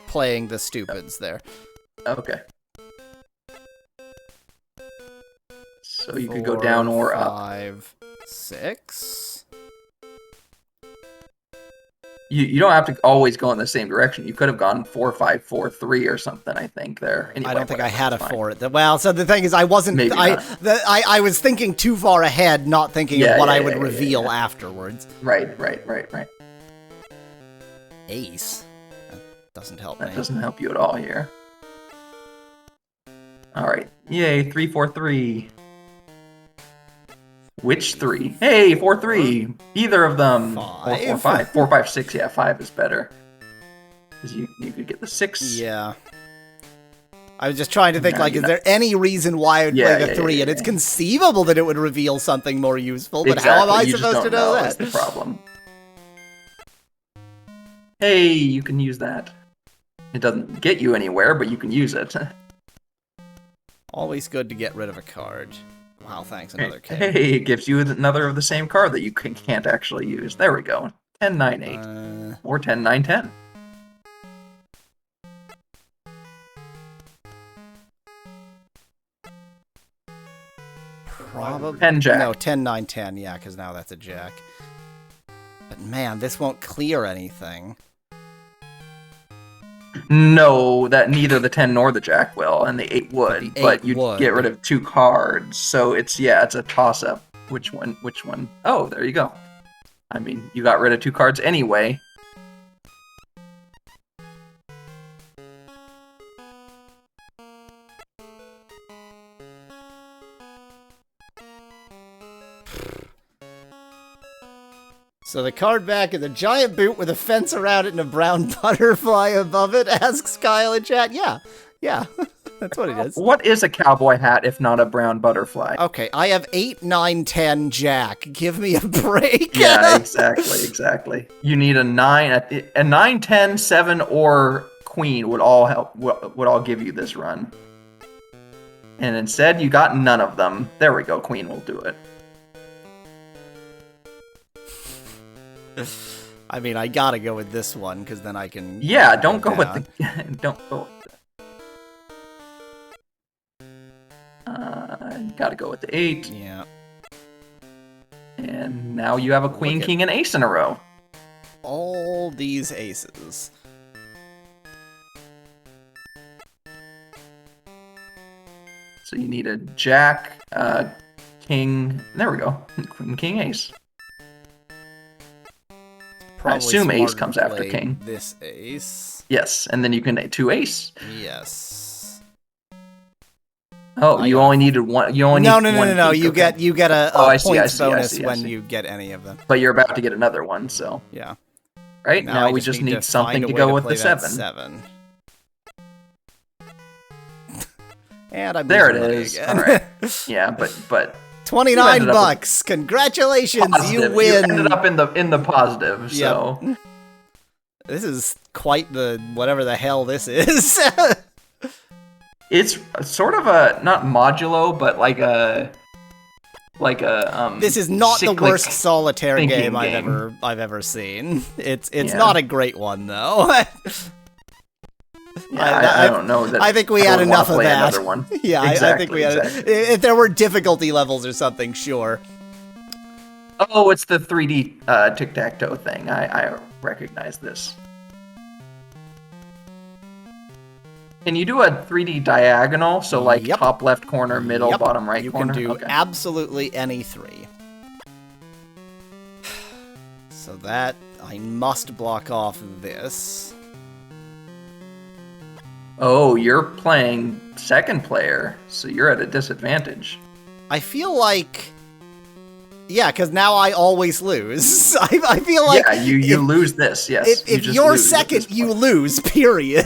playing the stupids there. Okay. So you could go down or up. 5, 6. You don't have to always go in the same direction. You could have gone 4, 5, 4, 3 or something, I think, there. Anyway, I don't think I had a 4 at the... Well, so the thing is, I wasn't... Maybe I was thinking too far ahead, not thinking of what I would reveal afterwards. Right. Ace. That doesn't help me. That doesn't help you at all here. Alright. Yay, 3, 4, 3. Which 3? Hey, 4, 3. Either of them. 5. Or 4, 5. 4, 5, 6. Yeah, 5 is better. Because you could get the 6. Yeah. I was just trying to think, is there any reason why I would play the 3? And it's conceivable that it would reveal something more useful, but how am I supposed to know that? That's the problem. Hey, you can use that. It doesn't get you anywhere, but you can use it. Always good to get rid of a card. Wow, thanks, another K. Hey, it gives you another of the same card that you can't actually use. There we go. 10, 9, 8. Or 10, 9, 10. Probably 10 jack. No, 10, 9, 10. Yeah, because now that's a jack. But man, this won't clear anything. No, that neither the 10 nor the jack will, and the 8 would. the 8 But you'd would. get rid of 2 cards, so it's a toss-up. Which one? Which one? Oh, there you go. I mean, you got rid of 2 cards anyway. So the card back is a giant boot with a fence around it and a brown butterfly above it, asks Kyle in chat. Yeah, that's what it is. What is a cowboy hat if not a brown butterfly? Okay, I have 8, 9, 10 jack. Give me a break. Yeah, exactly. You need a 9, a 9, 10, 7, or queen would all help. Would all give you this run. And instead, you got none of them. There we go. Queen will do it. I mean, I gotta go with this one because then I can. Yeah, don't go with the. Don't go with the. Gotta go with the 8. Yeah. And now you have a queen, Look at- king, and ace in a row. All these aces. So you need a jack, king. There we go. Queen, king, ace. I assume Probably ace smart comes to after play king. This ace. Yes, and then you can 2 ace. Yes. Oh, you only needed one. You only No. need one You okay. get a Oh, I see, points I bonus see. when you get any of them. But you're about to get another one, so Yeah. right now I we just need to something find a to way go with play the that 7. 7. And I'm There it losing money is. again. All right. Yeah, but 29 ended up bucks. Congratulations, positive. you win. You ended up in the positive. So This is quite the whatever the hell this is. it's sort of a not modulo, but like a This is not the cyclic worst solitaire thinking game I've ever seen. It's Yeah. not a great one though. Yeah, I don't know that. I think we I had would wanna enough of play that. Another one. Yeah, I think we had. Exactly. If there were difficulty levels or something, sure. Oh, it's the 3D tic-tac-toe thing. I recognize this. Can you do a 3D diagonal? So like Yep. top left corner, middle, Yep. bottom right You corner? can do Okay. absolutely any 3. So that I must block off this. Oh, you're playing second player, so you're at a disadvantage. I feel like, yeah, because now I always lose. I feel like yeah, you lose this, yes. if just you're lose at second, this you point. lose. Period.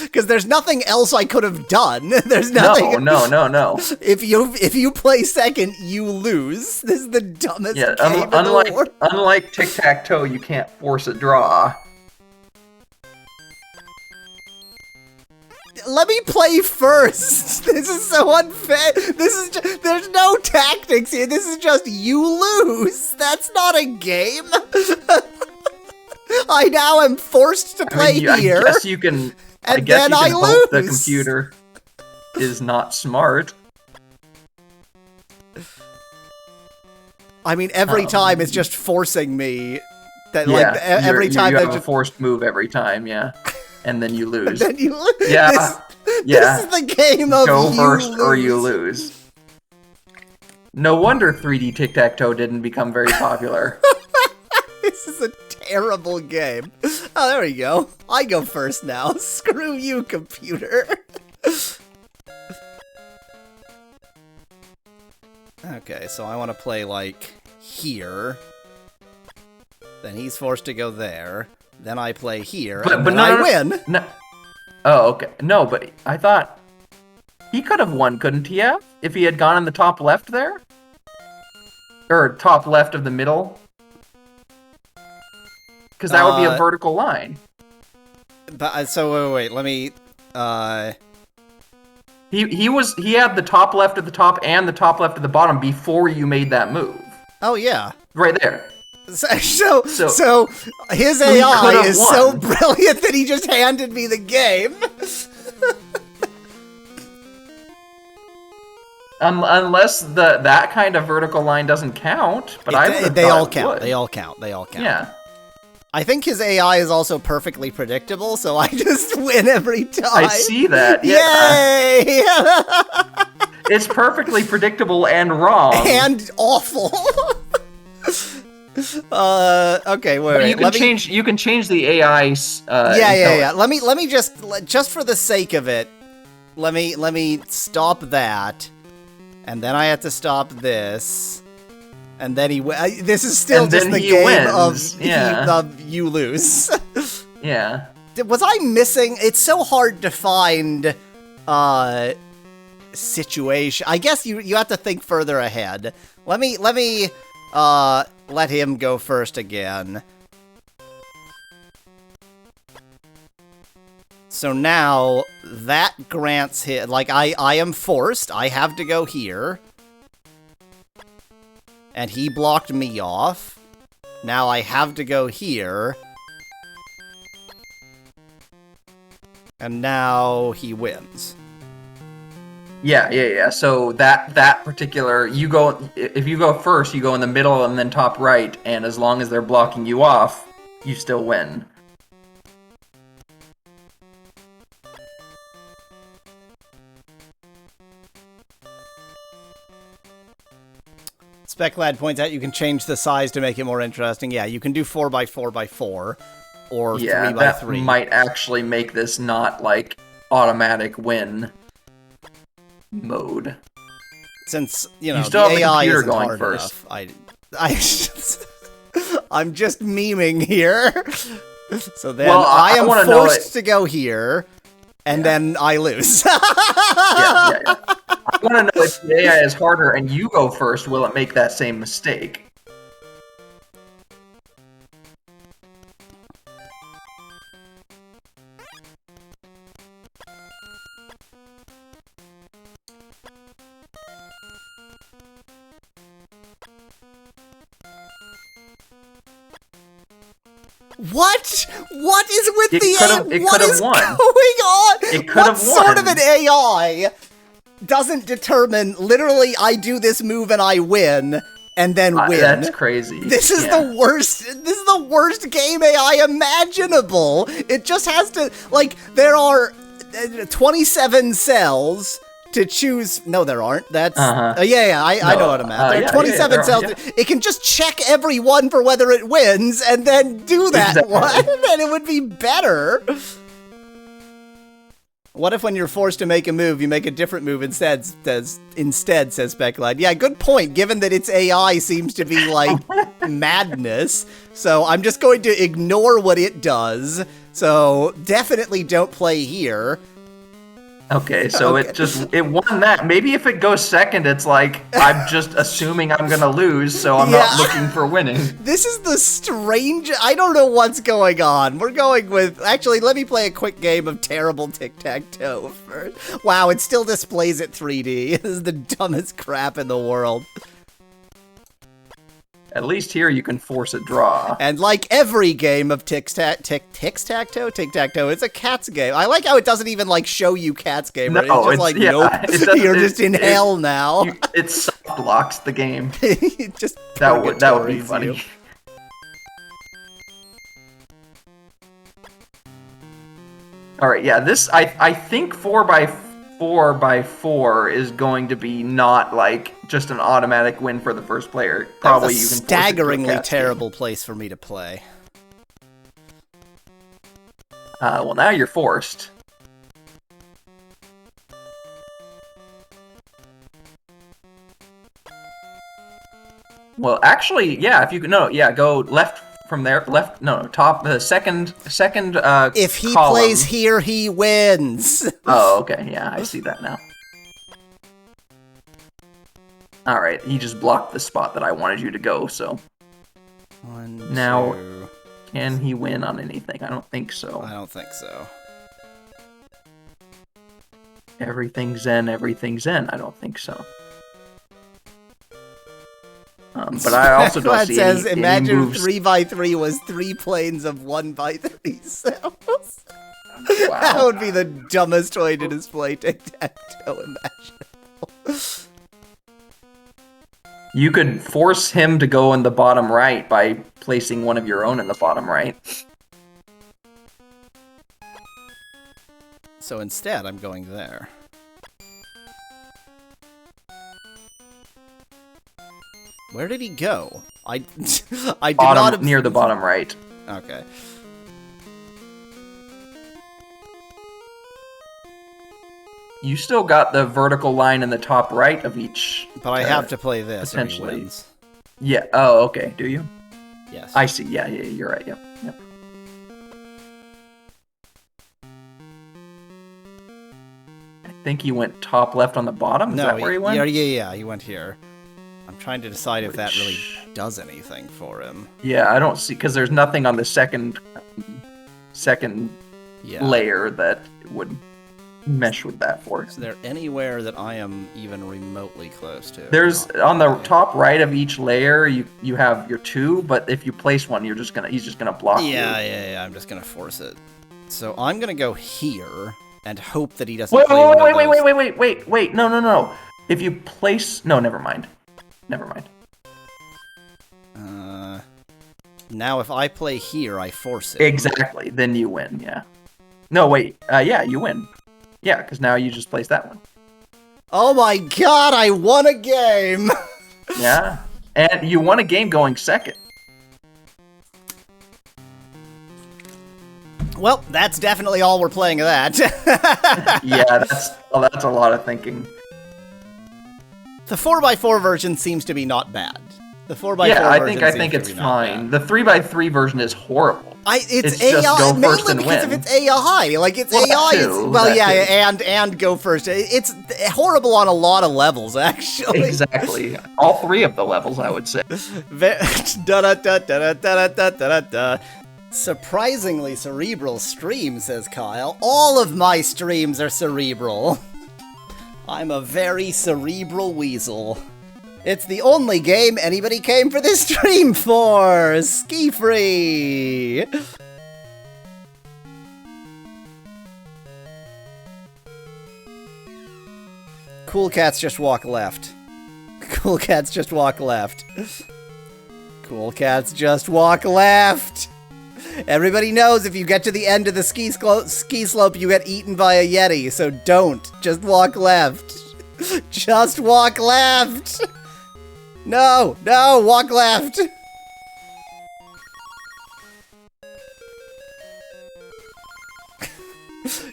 Because there's nothing else I could have done. There's nothing. No. If you play second, you lose. This is the dumbest Yeah, game in the world. unlike tic-tac-toe, you can't force a draw. Let me play first. This is so unfair. There's no tactics here. This is just you lose. That's not a game. I now am forced to play here. I guess you can. And I guess then you can I hope the lose. computer is not smart. I mean, every time it's just forcing me. That Yeah, like every time you that have a forced move every time, yeah, and then you lose. then you lose. Yeah, This is the game of Go you first lose. or you lose. No wonder 3D tic-tac-toe didn't become very popular. This is a terrible game. Oh, there we go. I go first now. Screw you, computer. Okay, so I want to play, like, here. Then he's forced to go there. Then I play here, and then I win. No. Oh, okay. No, but I thought he could have won, couldn't he have? If he had gone in the top left there? Or top left of the middle? Because that would be a vertical line. But so wait, let me. He had the top left at the top and the top left at the bottom before you made that move. Oh yeah. Right there. So his he AI could've is won. so brilliant that he just handed me the game. Unless that kind of vertical line doesn't count, but I would. They all count. They all count. They all count. Yeah. I think his AI is also perfectly predictable, so I just win every time. I see that. Yeah. Yay! It's perfectly predictable and wrong. And awful. Okay, wait. You can change the AI's. Yeah. Let me just for the sake of it, let me stop that, and then I have to stop this, and then this is still and just the game wins. of you lose. Yeah. Was I missing? It's so hard to find situation. I guess you have to think further ahead. Let me let him go first again. So now that grants him, like I am forced. I have to go here. And he blocked me off. Now I have to go here. And now he wins. Yeah. So that particular, if you go first, you go in the middle and then top right, and as long as they're blocking you off, you still win. Speclad points out you can change the size to make it more interesting. Yeah, you can do 4x4x4 or 3x3. That might actually make this not like automatic win mode. Since, you still the have AI the computer isn't going hard first. enough. I'm just memeing here. So then I am wanna forced to go here, and then I lose. Yeah. I want to know if the AI is harder and you go first, will it make that same mistake? What? What is with It the could've- AI? it What could've is won. going on? It could've What sort won. of an AI doesn't determine, literally, I do this move and I win, and then win? That's crazy. This is the worst. This is the worst game AI imaginable. It just has to, like, there are 27 cells to choose. No, there aren't. That's I know how to math. There are 27 cells. It can just check every one for whether it wins, and then do that one, and it would be better. What if when you're forced to make a move, you make a different move instead, says Speclad. Yeah, good point, given that its AI seems to be, like, madness. So I'm just going to ignore what it does. So definitely don't play here. Okay, so it won that. Maybe if it goes second, it's like, I'm just assuming I'm gonna lose, so I'm not looking for winning. This is the strange... I don't know what's going on. We're going with... Actually, let me play a quick game of terrible tic-tac-toe first. Wow, it still displays it 3D. This is the dumbest crap in the world. At least here you can force a draw. And like every game of tic-tac-toe, it's a cats game. I like how it doesn't even like show you cats game. Right? No, it's just like, nope, you're just in hell now. It soft locks the game. Just that would be funny. You. All right, yeah, this I think 4x4 is going to be not like just an automatic win for the first player. Probably you can staggeringly terrible place for me to play. Well, now you're forced. Well, actually, yeah. If you can, go left from there. Top. The second. If he column. plays here, he wins. Oh, okay. Yeah, I see that now. All right, he just blocked the spot that I wanted you to go. So now, can he win on anything? I don't think so. I don't think so. Everything's Zen. Everything's Zen. I don't think so. But I also don't see says, any imagine moves. 3x3 was 3 planes of 1x3 cells. Wow. That would be the dumbest way to display tic-tac-toe imaginable. You could force him to go in the bottom right by placing one of your own in the bottom right. So instead, I'm going there. Where did he go? I did not... Near the bottom right. Okay. You still got the vertical line in the top right of each. But I have to play this or he potentially. wins. Yeah. Oh, okay. Do you? Yes. I see. Yeah, you're right. Yep. I think he went top left on the bottom. Is that where he went? Yeah, he went here. I'm trying to decide if that really does anything for him. Yeah, I don't see, because there's nothing on the second layer that would mesh with that for him. Is there anywhere that I am even remotely close to? There's on the top right of each layer you have your 2, but if you place one, he's just gonna block you. Yeah, I'm just gonna force it. So I'm gonna go here and hope that he doesn't Wait, no. If you place never mind. Now if I play here, I force it. Exactly, then you win, yeah. No, wait, yeah, you win. Yeah, because now you just place that one. Oh my god, I won a game! Yeah, and you won a game going second. Well, that's definitely all we're playing of that. Yeah, that's a lot of thinking. The 4x4 version seems to be not bad. The 4x4 yeah, I version think it's fine. The 3x3 version is horrible. It's AI, just go mainly first and because of its AI. Like, it's AI. And go first. It's horrible on a lot of levels, actually. Exactly. All 3 of the levels, I would say. Surprisingly cerebral stream, says Kyle. All of my streams are cerebral. I'm a very cerebral weasel. It's the only game anybody came for this stream for! Ski free! Cool cats just walk left. Cool cats just walk left. Cool cats just walk left! Everybody knows if you get to the end of the ski slope, you get eaten by a Yeti, so don't. Just walk left. Just walk left! No, walk left!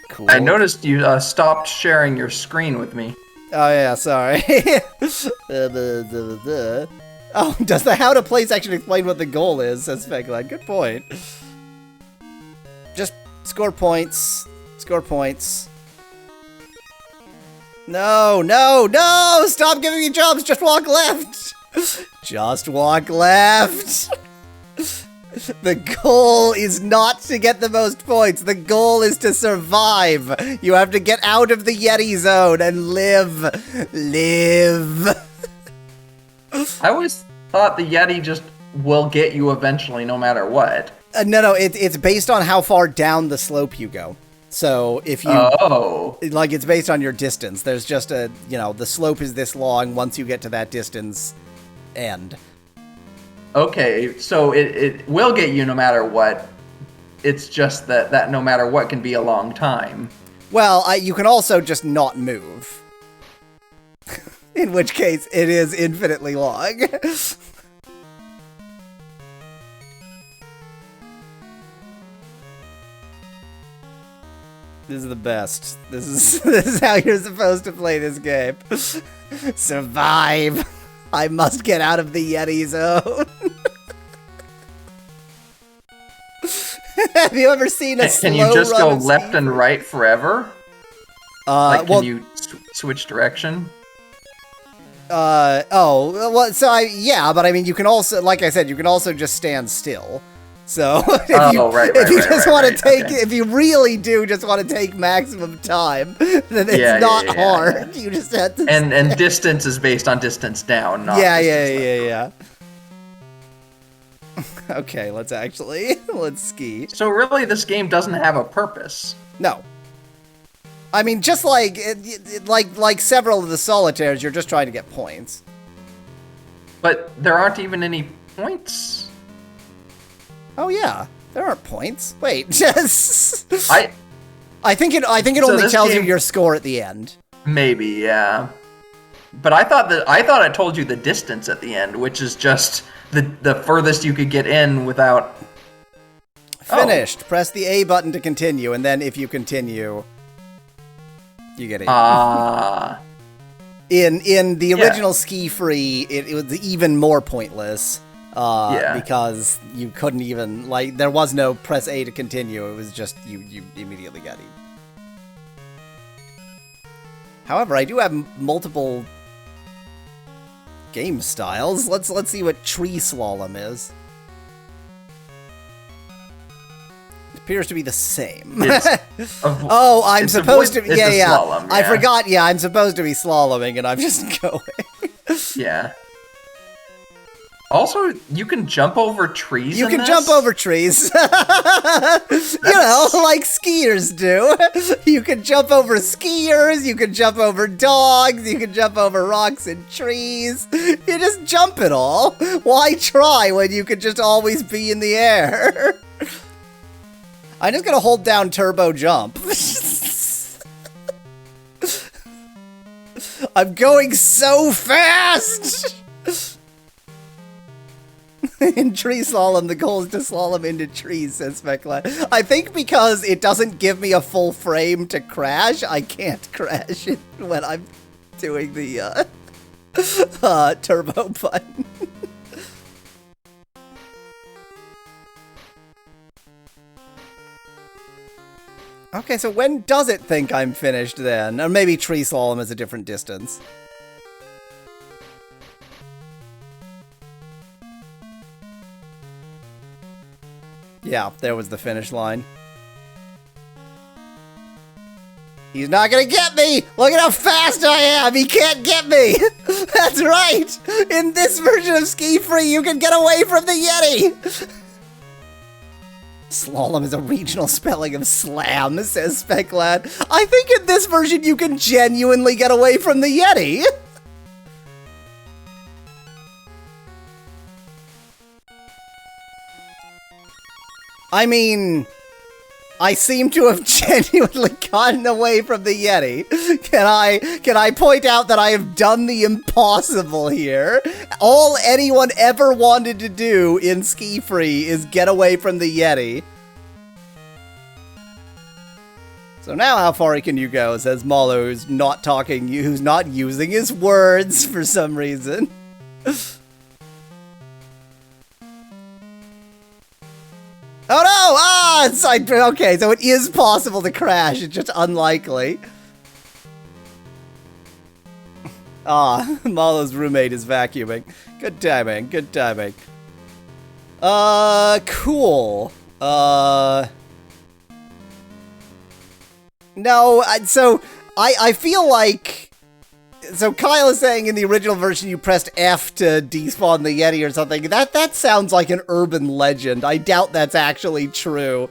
Cool. I noticed you stopped sharing your screen with me. Oh yeah, sorry. Oh, does the how to play section explain what the goal is, says Fegline. Good point. Just score points. Score points. No! Stop giving me jumps! Just walk left! Just walk left! The goal is not to get the most points. The goal is to survive. You have to get out of the Yeti zone and live. Live. I always thought the Yeti just will get you eventually, no matter what. No, it's based on how far down the slope you go. So if you... Oh. Like, it's based on your distance. There's just a, the slope is this long. Once you get to that distance, end. Okay, so it will get you no matter what. It's just that no matter what can be a long time. Well, you can also just not move. In which case, it is infinitely long. This is the best. This is how you're supposed to play this game. Survive. I must get out of the Yeti zone. Have you ever seen a slow Can you just run go left and right forever? Can you switch direction? But I mean, you can also, like I said, you can also just stand still. So if you really do just want to take maximum time, then it's not hard. You just have to. And distance is based on distance down. Not Yeah. Okay, let's ski. So really, this game doesn't have a purpose. No. I mean, just like several of the solitaires, you're just trying to get points. But there aren't even any points. Oh yeah, there aren't points. Wait, just I think it So only this tells you game- your score at the end. Maybe, yeah. But I thought it told you the distance at the end, which is just the furthest you could get in without. Finished. Press the A button to continue, and then if you continue, you get in. In the original Ski Free, it was even more pointless. Because you couldn't even, like, there was no press A to continue. It was just you immediately got in. However, I do have multiple game styles. Let's see what tree slalom is. It appears to be the same. Oh, I'm supposed to. Yeah. Slalom, I forgot. Yeah, I'm supposed to be slaloming, and I'm just going. Yeah. Also, you can jump over trees. You can jump over trees. You know, like skiers do. You can jump over skiers, you can jump over dogs, you can jump over rocks and trees. You just jump it all. Why try when you could just always be in the air? I'm just gonna hold down turbo jump. I'm going so fast! In tree slalom, the goal is to slalom into trees, says Specla. I think because it doesn't give me a full frame to crash, I can't crash it when I'm doing the turbo button. Okay, so when does it think I'm finished then? Or maybe tree slalom is a different distance. Yeah, there was the finish line. He's not gonna get me! Look at how fast I am! He can't get me! That's right! In this version of Ski Free, you can get away from the Yeti! Slalom is a regional spelling of slam, says Speclad. I think in this version you can genuinely get away from the Yeti! I mean, I seem to have genuinely gotten away from the Yeti. Can I point out that I have done the impossible here? All anyone ever wanted to do in Ski Free is get away from the Yeti. So now how far can you go, says Mallow, who's not talking, who's not using his words for some reason. Oh no! Ah! Okay, so it is possible to crash, it's just unlikely. Ah, Mallow's roommate is vacuuming. Good timing, good timing. Cool. No, so, I feel like... So Kyle is saying in the original version you pressed F to despawn the Yeti or something. That sounds like an urban legend. I doubt that's actually true.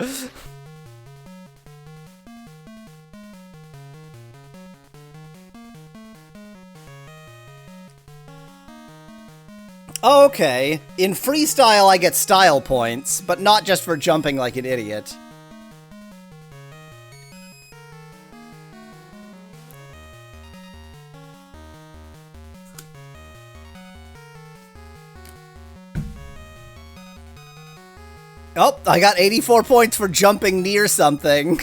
Okay. In freestyle I get style points, but not just for jumping like an idiot. Oh, I got 84 points for jumping near something.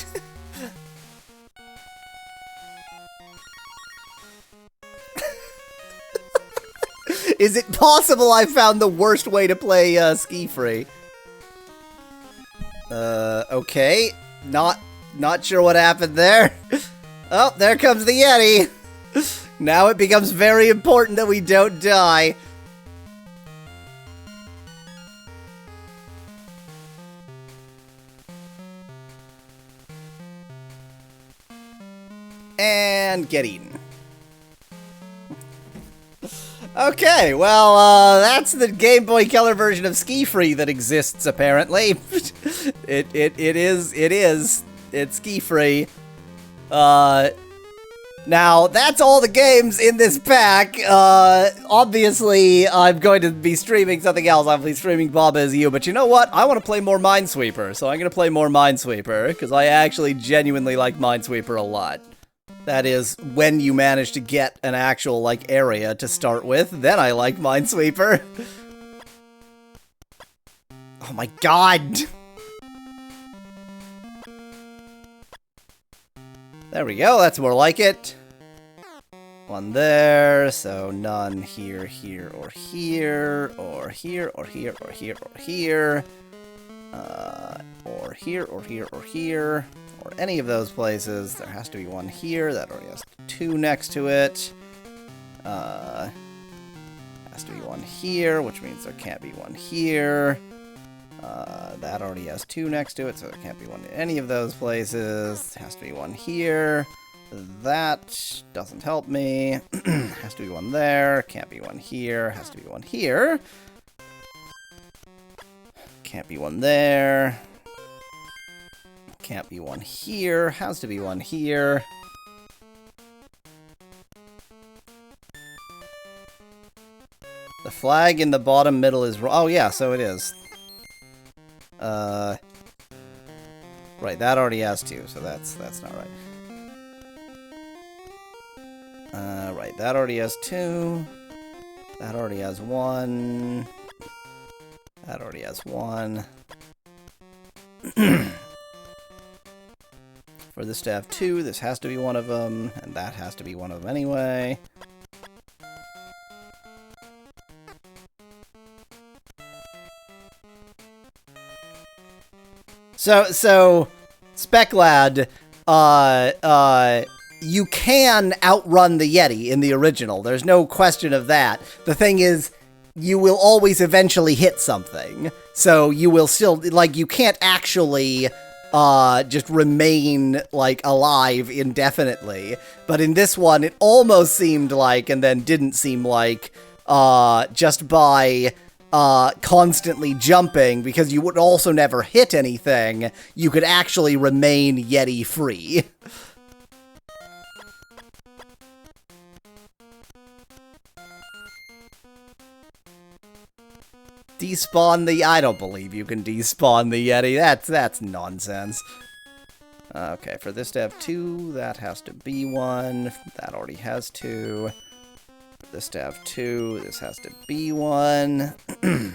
Is it possible I found the worst way to play Ski Free? Okay. Not sure what happened there. Oh, there comes the Yeti. Now it becomes very important that we don't die. And get eaten. Okay, well, that's the Game Boy Color version of Ski Free that exists, apparently. It's Ski Free. Now, that's all the games in this pack. Obviously, I'm going to be streaming something else. I'll be streaming Baba Is You, but you know what? I want to play more Minesweeper, so I'm going to play more Minesweeper, because I actually genuinely like Minesweeper a lot. That is, when you manage to get an actual, like, area to start with, then I like Minesweeper. Oh my god! There we go, that's more like it. One there, so none here, here, or here, or here, or here, or here, or here. Or here, or here, or here, or any of those places. There has to be one here, that already has 2 next to it. Has to be one here, which means there can't be one here. That already has 2 next to it, so there can't be one in any of those places. Has to be one here. That doesn't help me. Has to be one there. Can't be one here. Has to be one here. Can't be one there. Can't be one here. Has to be one here. The flag in the bottom middle is... Oh, yeah, so it is. Right, that already has 2, so that's not right. Right, that already has 2. That already has 1. That already has 1. For this to have 2, this has to be one of them, and that has to be one of them anyway. So, Speclad, you can outrun the Yeti in the original. There's no question of that. The thing is, you will always eventually hit something. So you will still, like, you can't actually just remain, like, alive indefinitely. But in this one, it almost seemed like, and then didn't seem like, just by constantly jumping, because you would also never hit anything, you could actually remain Yeti free. Despawn the... I don't believe you can despawn the Yeti. That's nonsense. Okay, for this to have 2, that has to be 1. That already has 2. For this to have 2, this has to be 1. For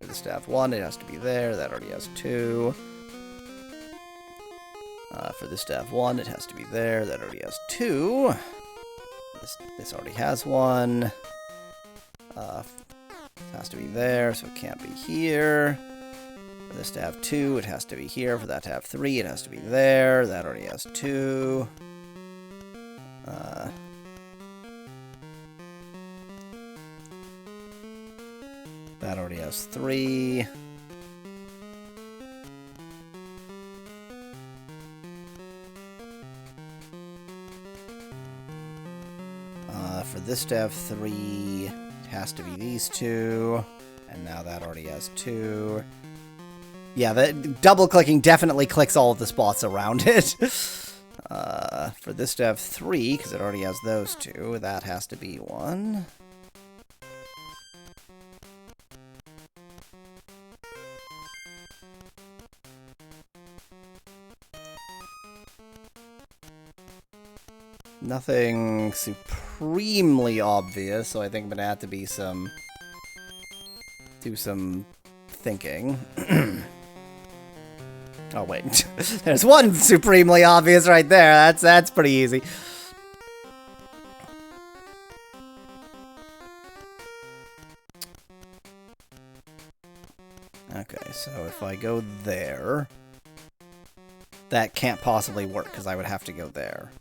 this to have 1, it has to be there. That already has 2. For this to have 1, it has to be there. That already has 2. This already has 1. It has to be there, so it can't be here. For this to have 2, it has to be here. For that to have 3, it has to be there. That already has 2. That already has 3. For this to have 3... has to be these 2, and now that already has 2. Yeah, the double-clicking definitely clicks all of the spots around it. For this to have 3, because it already has those 2, that has to be 1. Nothing supremely obvious, so I think I'm gonna have to be do some thinking. Oh wait, there's one supremely obvious right there. That's pretty easy. Okay, so if I go there, that can't possibly work because I would have to go there.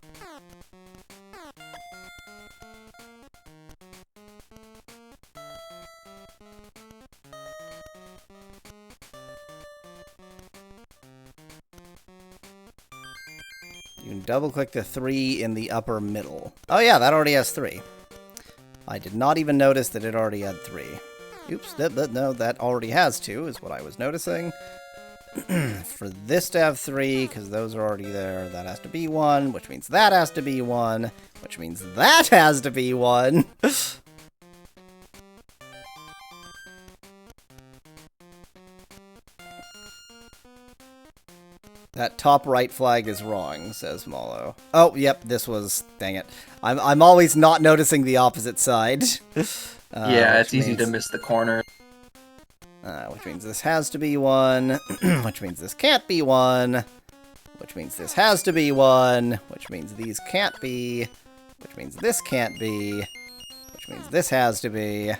You can double-click the 3 in the upper middle. Oh yeah, that already has 3. I did not even notice that it already had 3. Oops, no, that already has 2, is what I was noticing. For this to have 3, because those are already there, that has to be 1, which means that has to be 1, which means that has to be 1. That top right flag is wrong, says Mallow. Oh, yep, this was... Dang it. I'm always not noticing the opposite side. Yeah, it's easy to miss the corner. Which means this has to be 1, which means this can't be 1, which means this has to be 1, which means these can't be, which means this can't be, which means this has to be,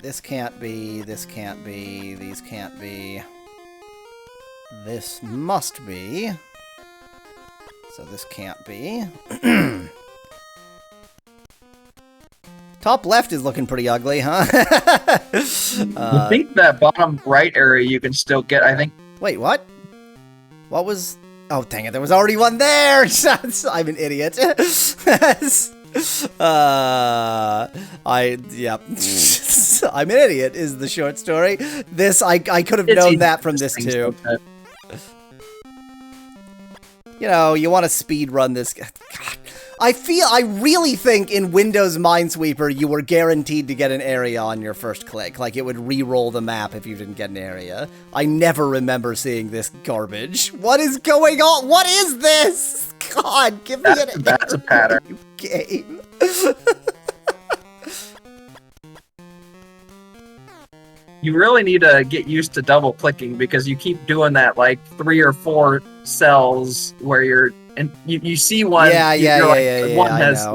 this can't be, this can't be, these can't be, this must be, so this can't be. Top left is looking pretty ugly, huh? I think that bottom right area you can still get, I think. Wait, what? What was... Oh, dang it, there was already one there! I'm an idiot. Yep. I'm an idiot, is the short story. This, I could have known that from this, too. You know, you want to speed run this... God. I really think in Windows Minesweeper you were guaranteed to get an area on your first click. Like, it would re-roll the map if you didn't get an area. I never remember seeing this garbage. What is going on? What is this? God, give me an That's a pattern. Game. You really need to get used to double clicking because you keep doing that like 3 or 4 cells where you're and you see one. Yeah, one has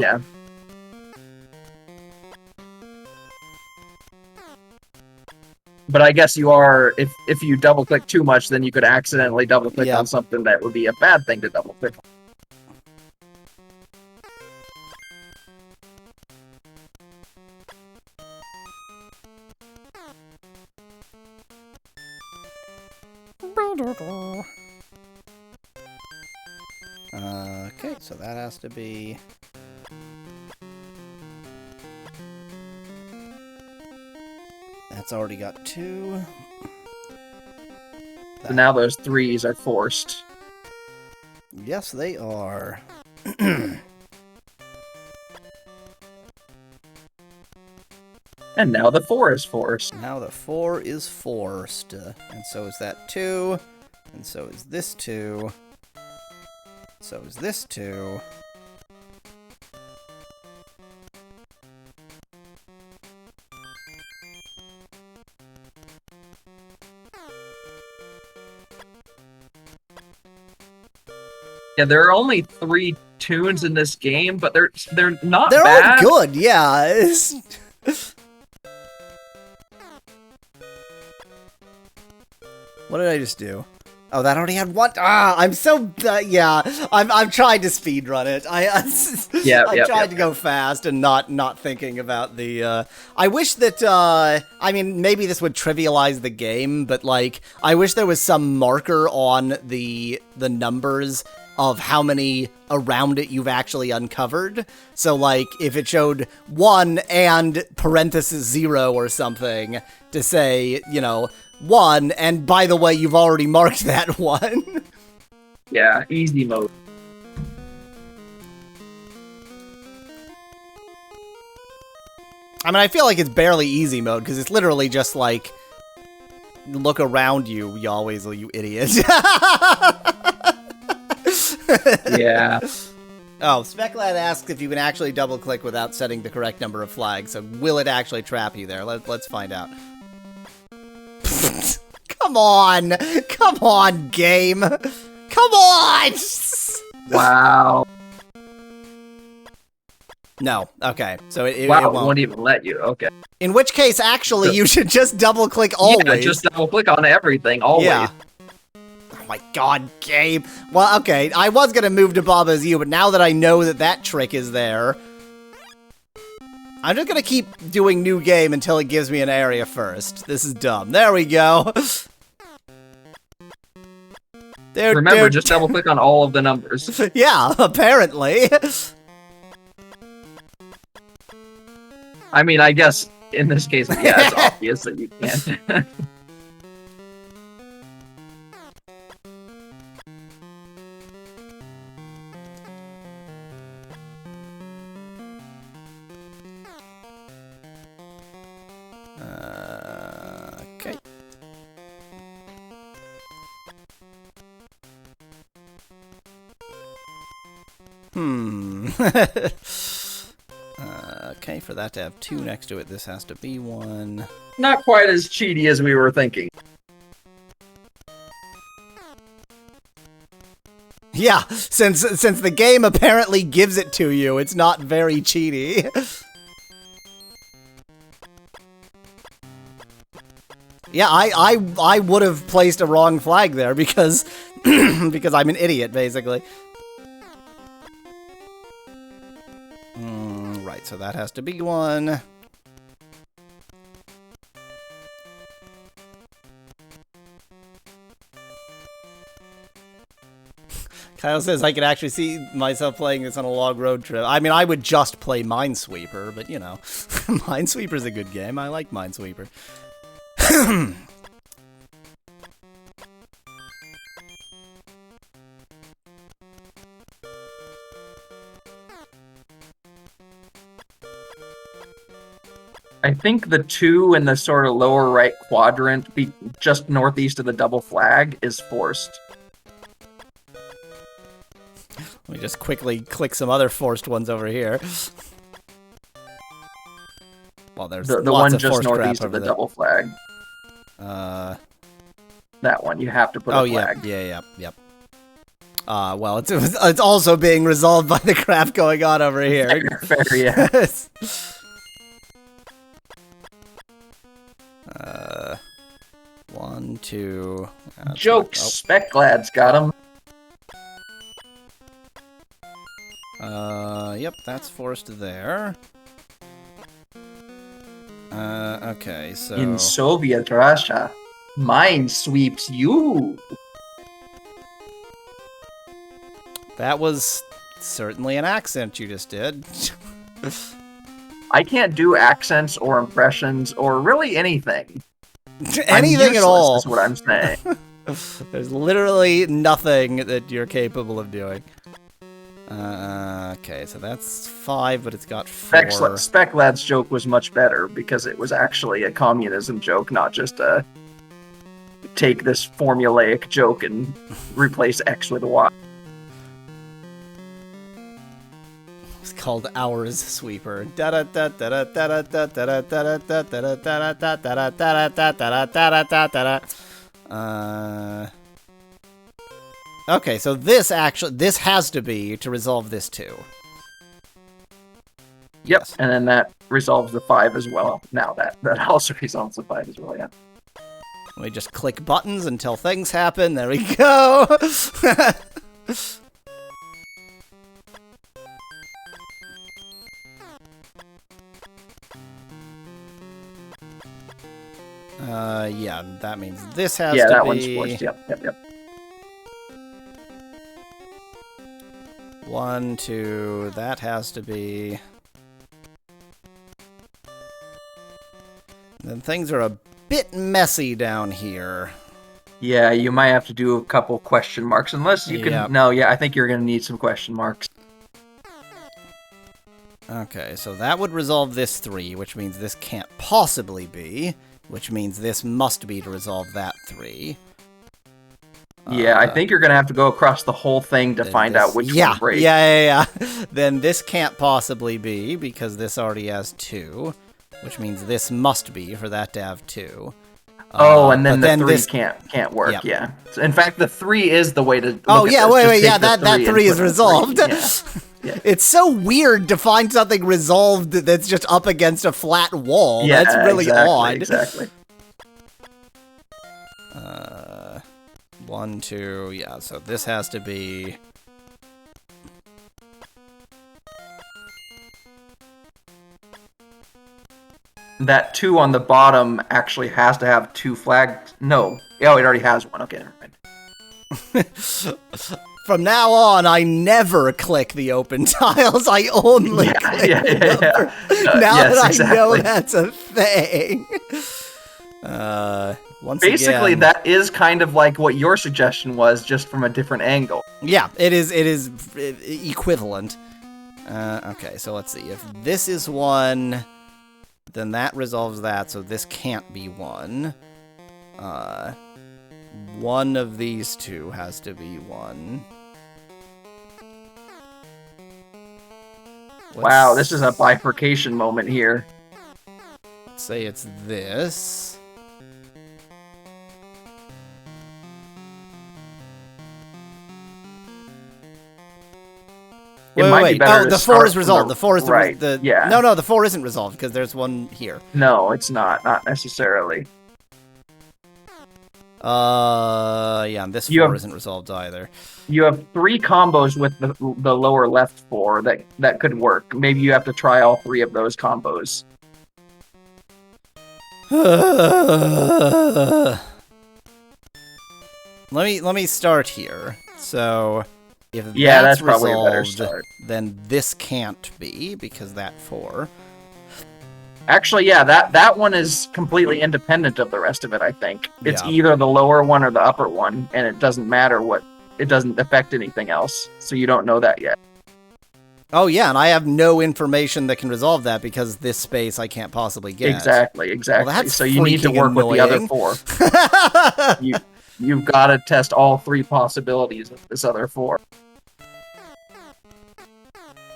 But I guess you are if you double click too much, then you could accidentally double click on something that would be a bad thing to double click on. Okay, so that has to be... That's already got 2. So now those 3s are forced. Yes, they are. And now the 4 is forced. Now the 4 is forced. And so is that 2. And so is this 2. So is this 2. Yeah, there are only 3 tunes in this game, but they're not They're bad. all good, yeah. What did I just do? Oh, that already had 1. I'm so yeah. I'm trying to speed run it. I'm trying to go fast and not thinking about the. I wish that I mean maybe this would trivialize the game, but like I wish there was some marker on the numbers of how many around it you've actually uncovered. So like if it showed 1 and parenthesis 0 or something to say, you know, 1, and by the way, you've already marked that 1. Yeah, easy mode. I mean, I feel like it's barely easy mode, because it's literally just like, look around you, Yalways, you idiot. Yeah. Oh, Speclad asks if you can actually double-click without setting the correct number of flags, so will it actually trap you there? Let's find out. Come on! Come on, game! Come on! Wow. No. Okay. So it won't even let you. Okay. In which case, actually, you should just double-click always. Yeah, just double-click on everything, always. Yeah. Oh my god, game. Well, okay, I was gonna move to Baba's U, but now that I know that trick is there, I'm just gonna keep doing new game until it gives me an area first. This is dumb. There we go. Remember, just double-click on all of the numbers. Yeah, apparently. I mean, I guess in this case, yeah, it's obvious that you can't. Okay, for that to have 2 next to it, this has to be 1. Not quite as cheaty as we were thinking. Yeah, since the game apparently gives it to you, it's not very cheaty. Yeah, I would have placed a wrong flag there because because I'm an idiot, basically. Right, so that has to be 1. Kyle says I could actually see myself playing this on a long road trip. I mean, I would just play Minesweeper, but you know, Minesweeper's a good game. I like Minesweeper. I think the 2 in the sort of lower right quadrant, just northeast of the double flag, is forced. Let me just quickly click some other forced ones over here. Well, there's the lots one of just forced northeast crap of the over double flag. That one, you have to put a flag. Yep. Well, it's also being resolved by the crap going on over here. Fair, yeah. 1, 2. Jokes. Spec Lad's got him. Yep, that's forced there. Okay, so... In Soviet Russia, mine sweeps you. That was certainly an accent you just did. I can't do accents or impressions or really anything. Anything at all. Is what I'm saying. There's literally nothing that you're capable of doing. Okay, so that's 5, but it's got 4. Spec Lad's joke was much better because it was actually a communism joke, not just a take this formulaic joke and replace X with Y. It's called Hours Sweeper. Okay, so this has to be to resolve this too. Yep, Yes. and then that resolves the 5 as well. Now that also resolves the 5 as well, yeah. We just click buttons until things happen. There we go. Yeah, that means this has to be... Yeah, that one's forced. Yep. 1, 2, that has to be... Then things are a bit messy down here. Yeah, you might have to do a couple question marks, unless you can... Yep. No, yeah, I think you're going to need some question marks. Okay, so that would resolve this 3, which means this can't possibly be, which means this must be to resolve that 3. Yeah, I think you're going to have to go across the whole thing to find out which one breaks. Yeah. Then this can't possibly be, because this already has 2, which means this must be for that to have 2. And then the 3 can't work, yeah. So in fact, the 3 is the way to look at this. Wait, yeah, that 3 is resolved. Yeah. It's so weird to find something resolved that's just up against a flat wall. Yeah, that's really odd. Exactly. 1, 2, yeah, so this has to be... That 2 on the bottom actually has to have 2 flags. No. Oh, it already has one. Okay, never mind. From now on, I never click the open tiles. I only click the number. Now that I know that's a thing. Basically, again, that is kind of like what your suggestion was, just from a different angle. Yeah, it is equivalent. Okay, so let's see. If this is 1, then that resolves that, so this can't be 1. One of these 2 has to be 1. Wow, this is a bifurcation moment here. Let's say it's this. Wait. Oh, the 4 is resolved. The 4 is right. Yeah. No, the 4 isn't resolved because there's one here. No, it's not. Not necessarily. Yeah, and this 4 isn't resolved either. You have 3 combos with the lower left 4 that could work. Maybe you have to try all 3 of those combos. Let me start here. So, if that's resolved, probably a better start. Then this can't be because that 4. Actually, yeah, that one is completely independent of the rest of it, I think. It's either the lower one or the upper one, and it doesn't matter it doesn't affect anything else, so you don't know that yet. Oh, yeah, and I have no information that can resolve that because this space I can't possibly get. Exactly. Well, that's so you need to work annoying. with the other 4. You've got to test all 3 possibilities of this other 4.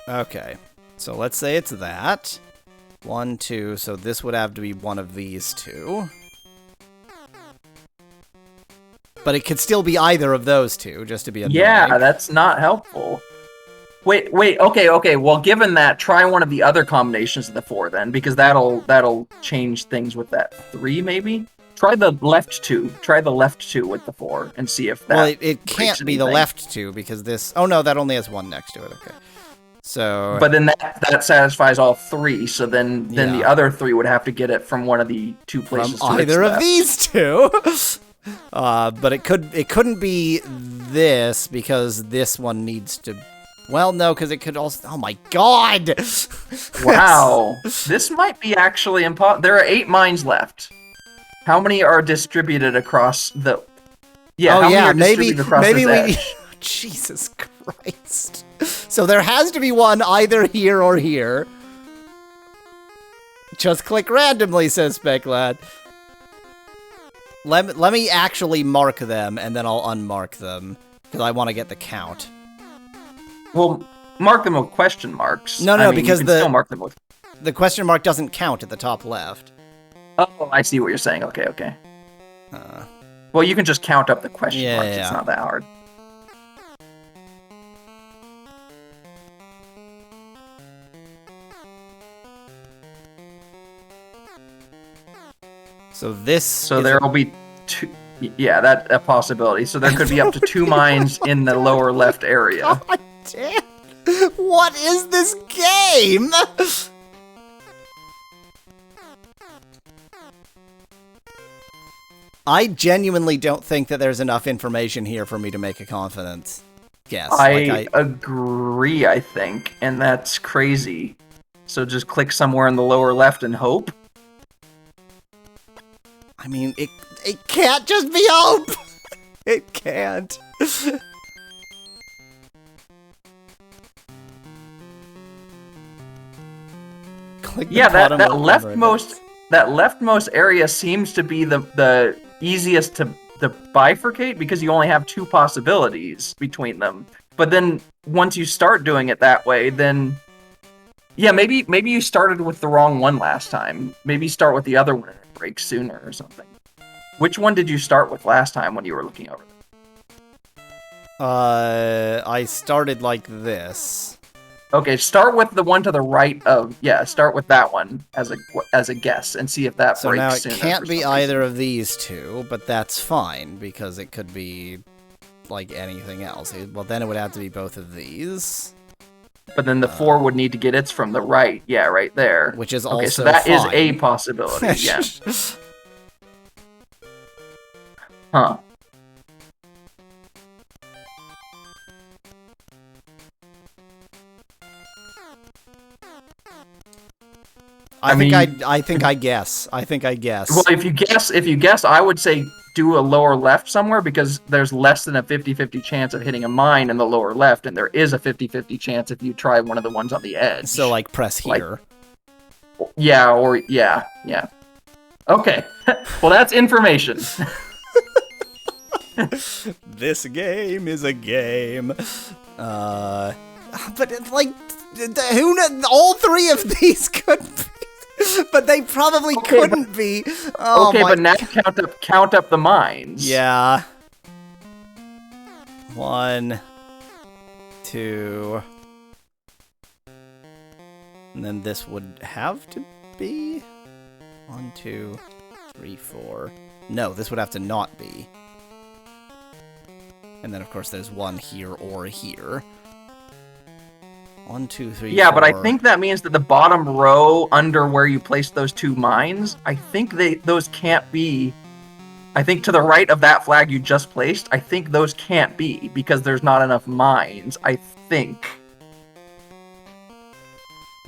Okay, so let's say it's that. 1, 2, so this would have to be one of these 2. But it could still be either of those 2, just to be annoying. Yeah, that's not helpful. Wait, okay, well, given that, try one of the other combinations of the 4, then, because that'll change things with that 3, maybe? Try the left 2. Try the left 2 with the 4, and see if that Well, it can't be the left 2, because this... Oh, no, that only has 1 next to it, okay. So... But then that satisfies all 3, so then the other 3 would have to get it from one of the 2 places. From either of these 2. But it couldn't be this because this one needs to. Well, no, because it could also. Oh my god! Wow, this might be actually impossible. There are 8 mines left. How many are distributed across the? Yeah. Oh yeah, maybe we. Jesus Christ! So there has to be one either here or here. Just click randomly, says Speclad. Let me actually mark them, and then I'll unmark them, because I want to get the count. Well, mark them with question marks. No, because still mark them with... the question mark doesn't count at the top left. Oh, I see what you're saying. Okay. Well, you can just count up the question marks. It's not that hard. So this. So there will be 2. Yeah, that's a possibility. So there could be up to 2 mines in the lower left area. God damn! What is this game? I genuinely don't think that there's enough information here for me to make a confident guess. I agree, I think, and that's crazy. So just click somewhere in the lower left and hope. I mean, it can't just be hope! It can't. that leftmost area seems to be the easiest to bifurcate because you only have 2 possibilities between them. But then once you start doing it that way, then yeah, maybe you started with the wrong one last time. Maybe start with the other one and it breaks sooner or something. Which one did you start with last time when you were looking over it? I started like this. Okay, start with the one to the right of... Yeah, start with that one as a guess and see if that so breaks sooner. So now it can't be either of these 2, but that's fine because it could be like anything else. Well, then it would have to be both of these. But then the 4 would need to get its from the right. Yeah, right there. Which is also okay, so that fine. is a possibility, yeah. Huh. I think I guess. Well, if you guess, I would say do a lower left somewhere because there's less than a 50-50 chance of hitting a mine in the lower left, and there is a 50-50 chance if you try one of the ones on the edge. So like press here. Yeah. Okay. Well, that's information. This game is a game. But like Who knows? All three of these could be, but they probably couldn't be. Oh, okay, but now count up the mines. Yeah. 1, 2, and then this would have to be 1, 2, 3, 4. No, this would have to not be. And then, of course, there's 1 here or here. 1, 2, 3, Yeah, 4. but I think that means that the bottom row under where you place those 2 mines, I think those can't be. I think to the right of that flag you just placed, I think those can't be because there's not enough mines. I think.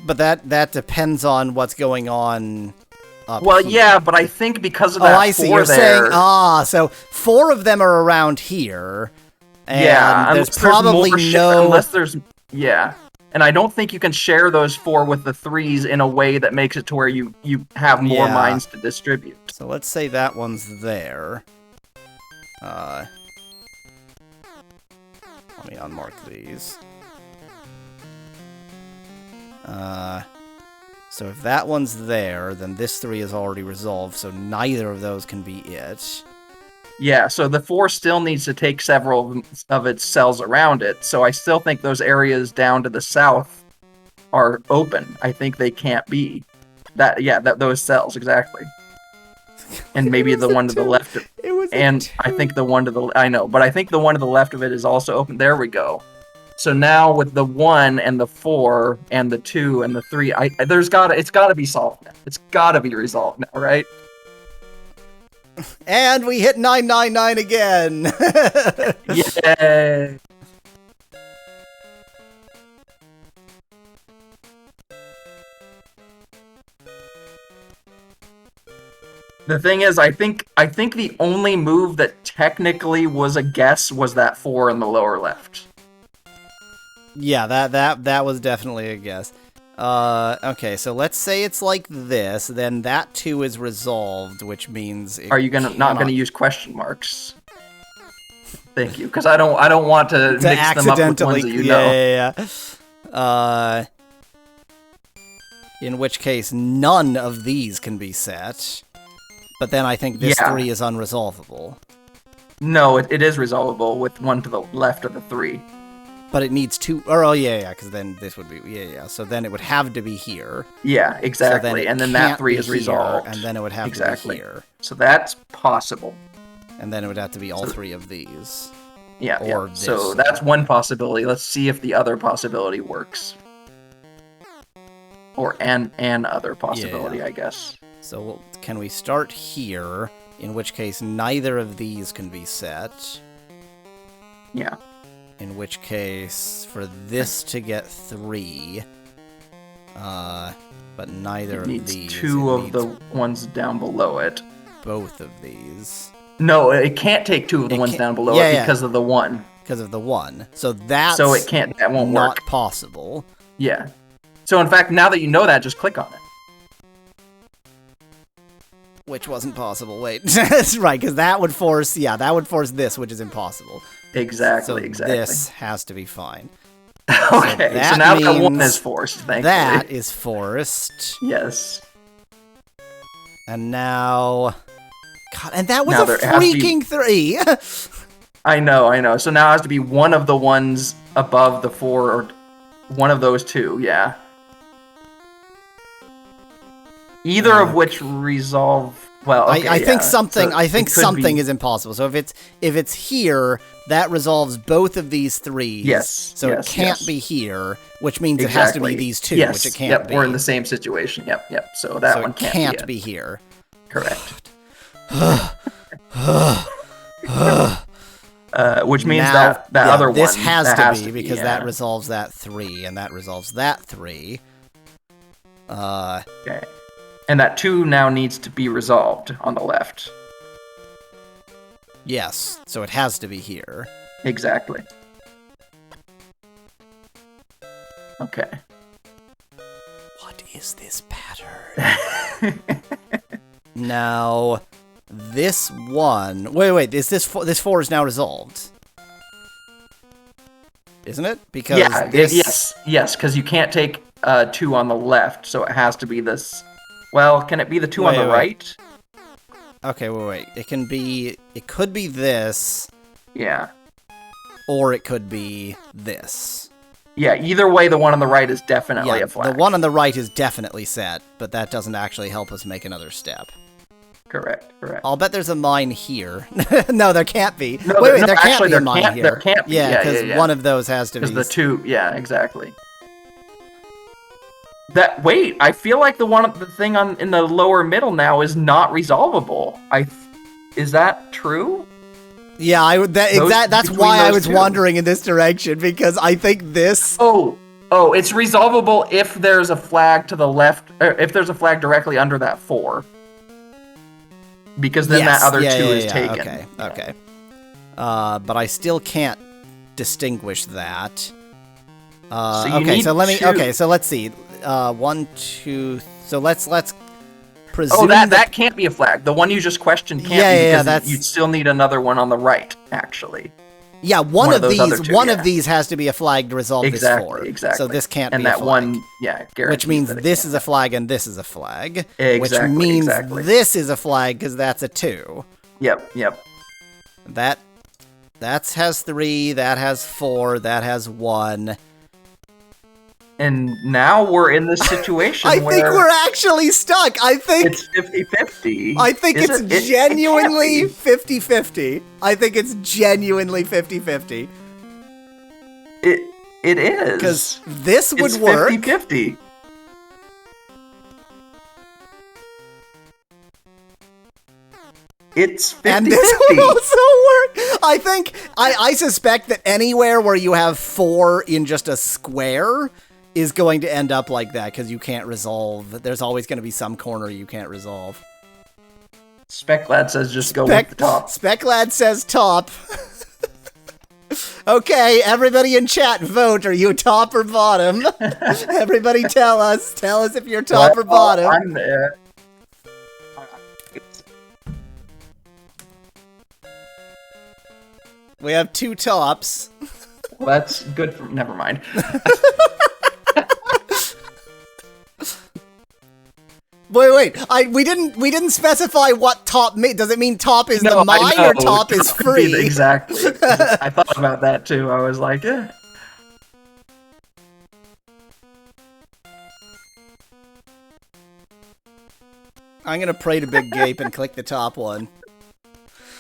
But that depends on what's going on. Well, yeah, but I think because of that. Oh, I see. You're saying so 4 of them are around here. And yeah, there's probably unless there's and I don't think you can share those 4 with the 3s in a way that makes it to where you have more mines to distribute. So let's say that one's there. Let me unmark these. So if that one's there, then this 3 is already resolved, so neither of those can be it. Yeah, so the 4 still needs to take several of its cells around it, so I still think those areas down to the south are open. I think they can't be. Those cells, exactly. And maybe the one to the left. I think the one to the... I know, but I think the one to the left of it is also open. There we go. So now with the 1 and the 4 and the 2 and the 3, it's gotta be solved now. It's gotta be resolved now, right? And we hit 999 again! Yay! The thing is, I think the only move that technically was a guess was that 4 in the lower left. Yeah, that was definitely a guess. Okay, so let's say it's like this, then that 2 is resolved, which means Are you not gonna use question marks? Thank you, because I don't want to mix them up with ones that you know. Yeah. In which case, none of these can be set. But then I think this 3 is unresolvable. No, it is resolvable with 1 to the left of the 3. But it needs 2... Oh, yeah, because then this would be... Yeah. So then it would have to be here. Yeah, exactly. So and then that 3 is resolved. And then it would have to be here. So that's possible. And then it would have to be all 3 of these. Yeah. So that's one possibility. Let's see if the other possibility works. Or an other possibility, I guess. So can we start here, in which case neither of these can be set. Yeah. In which case, for this to get 3, but neither of these... 2 of the ones down below it. Both of these. No, it can't take 2 of the ones down below it because of the 1. Because of the 1. So that's that won't not work. possible. Yeah. So in fact, now that you know that, just click on it. Which wasn't possible. Wait. That's right, because that would force... Yeah, that would force this, which is impossible. Exactly. This has to be fine. Okay, so now that 1 is forced, thankfully. That is forced. Yes. And now... God, and that was a freaking 3! I know. So now it has to be 1 of the ones above the 4, or 1 of those 2, yeah. Either of which resolve... Well, okay, I think something is impossible. So if it's here, that resolves both of these 3s. Yes. So it can't be here, which means it has to be these 2, which it can't be. We're in the same situation. Yep. So that one can't be here. Correct. Which means that other one. This has to be because that resolves that 3, and that resolves that 3. Okay. And that 2 now needs to be resolved on the left. Yes, so it has to be here. Exactly. Okay. What is this pattern? Now, this one... Wait, is this 4 is now resolved? isn't it? Because yes, because you can't take 2 on the left, so it has to be this. Well, can it be the 2 on the right? Okay, wait. It could be this. Yeah. Or it could be this. Yeah, either way, the one on the right is definitely a flag. The one on the right is definitely set, but that doesn't actually help us make another step. Correct. I'll bet there's a mine here. No, there can't be. No, there can't be a mine here. There can't be. Yeah, because one of those has to be. Because the 2, yeah, exactly. Wait, I feel like the thing in the lower middle now is not resolvable. Is that true? Yeah, that's why I was wandering in this direction, because I think this... Oh, it's resolvable if there's a flag to the left, or if there's a flag directly under that 4. Because then that other 2 is taken. Okay. But I still can't distinguish that. So let's see. 1, 2... So let's presume that can't be a flag. The one you just questioned can't be, because you'd still need another one on the right, actually. Yeah, one of these has to be a flag to resolve this 4. Exactly. So this can't be a flag. And that one, which means this is a flag and this is a flag. Exactly. Which means this is a flag because that's a 2. Yep. That has 3, that has 4, that has 1. And now we're in this situation where... I think we're actually stuck. I think... It's 50-50. I think it's genuinely 50-50. I think it's genuinely 50-50. It is. Because this would work. It's 50-50. It's 50-50. And this would also work. I suspect that anywhere where you have 4 in just a square is going to end up like that, because you can't resolve. There's always going to be some corner you can't resolve. Speklad says just go with the top. Speklad says top. Okay, everybody in chat, vote. Are you top or bottom? Everybody tell us. Tell us if you're top or bottom. I'm there. We have 2 tops. Well, that's good for... Never mind. Wait. We didn't specify what top means. Does it mean top is the mine or top is free? Exactly. I thought about that too. I was like, eh. I'm gonna pray to Big Gape and click the top one.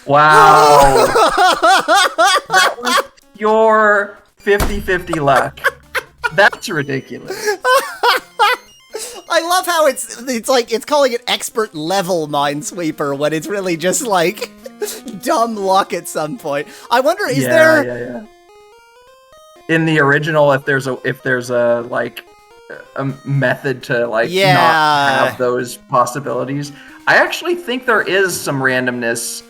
Wow. That was your 50-50 luck. That's ridiculous. I love how it's calling it expert level Minesweeper when it's really just like dumb luck at some point. I wonder, is there... Yeah. In the original, if there's a like a method to not have those possibilities. I actually think there is some randomness.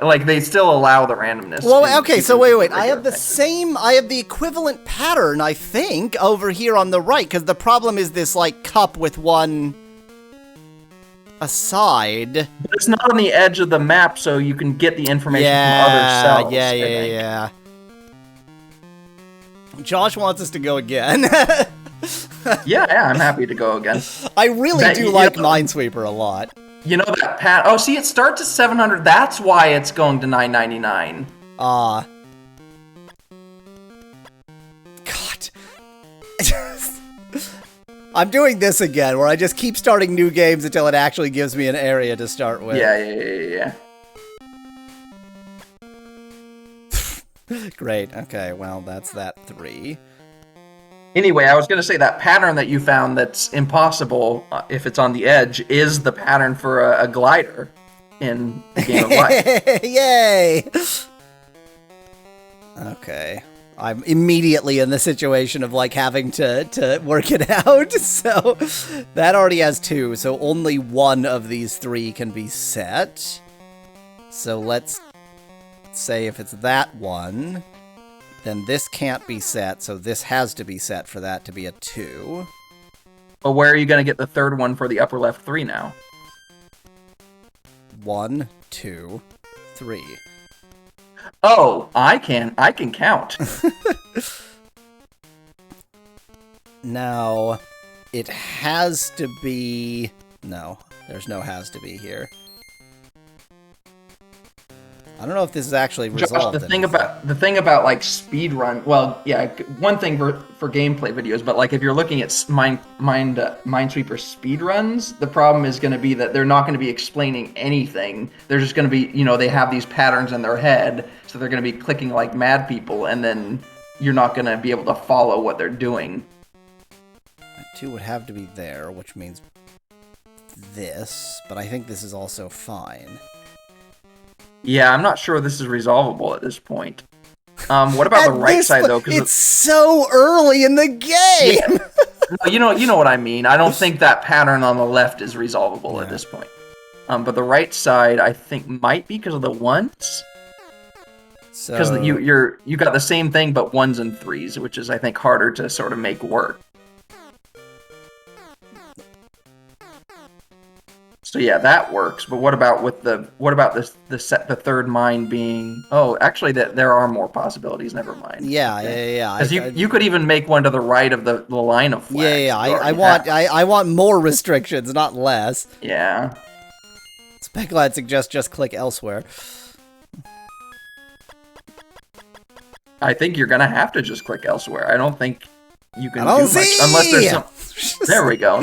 Like they still allow the randomness. Well, okay, so wait. I have the equivalent pattern, I think, over here on the right, because the problem is this like cup with one aside. But it's not on the edge of the map, so you can get the information from other cells. Yeah. Josh wants us to go again. Yeah, I'm happy to go again. I really do like Minesweeper a lot. You know that pat? Oh, see, it starts at 700. That's why it's going to 999. God. I'm doing this again, where I just keep starting new games until it actually gives me an area to start with. Yeah. Great. Okay, well, that's that 3. Anyway, I was going to say that pattern that you found that's impossible if it's on the edge is the pattern for a glider in the Game of Life. Yay! Okay. I'm immediately in the situation of like having to work it out, so that already has 2, so only one of these 3 can be set. So let's say if it's that one, then this can't be set, so this has to be set for that to be a 2. But where are you going to get the third one for the upper left 3 now? 1, 2, 3. Oh, I can count. Now, it has to be... No, there's no has to be here. I don't know if this is actually resolved. Josh, the thing about like speed run. Well, yeah, one thing for gameplay videos, but like if you're looking at Minesweeper speed runs, the problem is going to be that they're not going to be explaining anything. They're just going to be, they have these patterns in their head, so they're going to be clicking like mad people, and then you're not going to be able to follow what they're doing. That 2 would have to be there, which means this, but I think this is also fine. Yeah, I'm not sure this is resolvable at this point. What about the right side though? It's so early in the game. Yeah. You know what I mean. I don't think that pattern on the left is resolvable at this point. But the right side, I think, might be because of the ones. Because you got the same thing, but 1s and 3s, which is I think harder to sort of make work. So yeah, that works. But what about the third mine being? Oh, actually, there are more possibilities. Never mind. Yeah. Because you could even make one to the right of the line of flags. Yeah. I want more restrictions, not less. Yeah. Speculad suggests just click elsewhere. I think you're gonna have to just click elsewhere. I don't think you can do much unless there's some. There we go.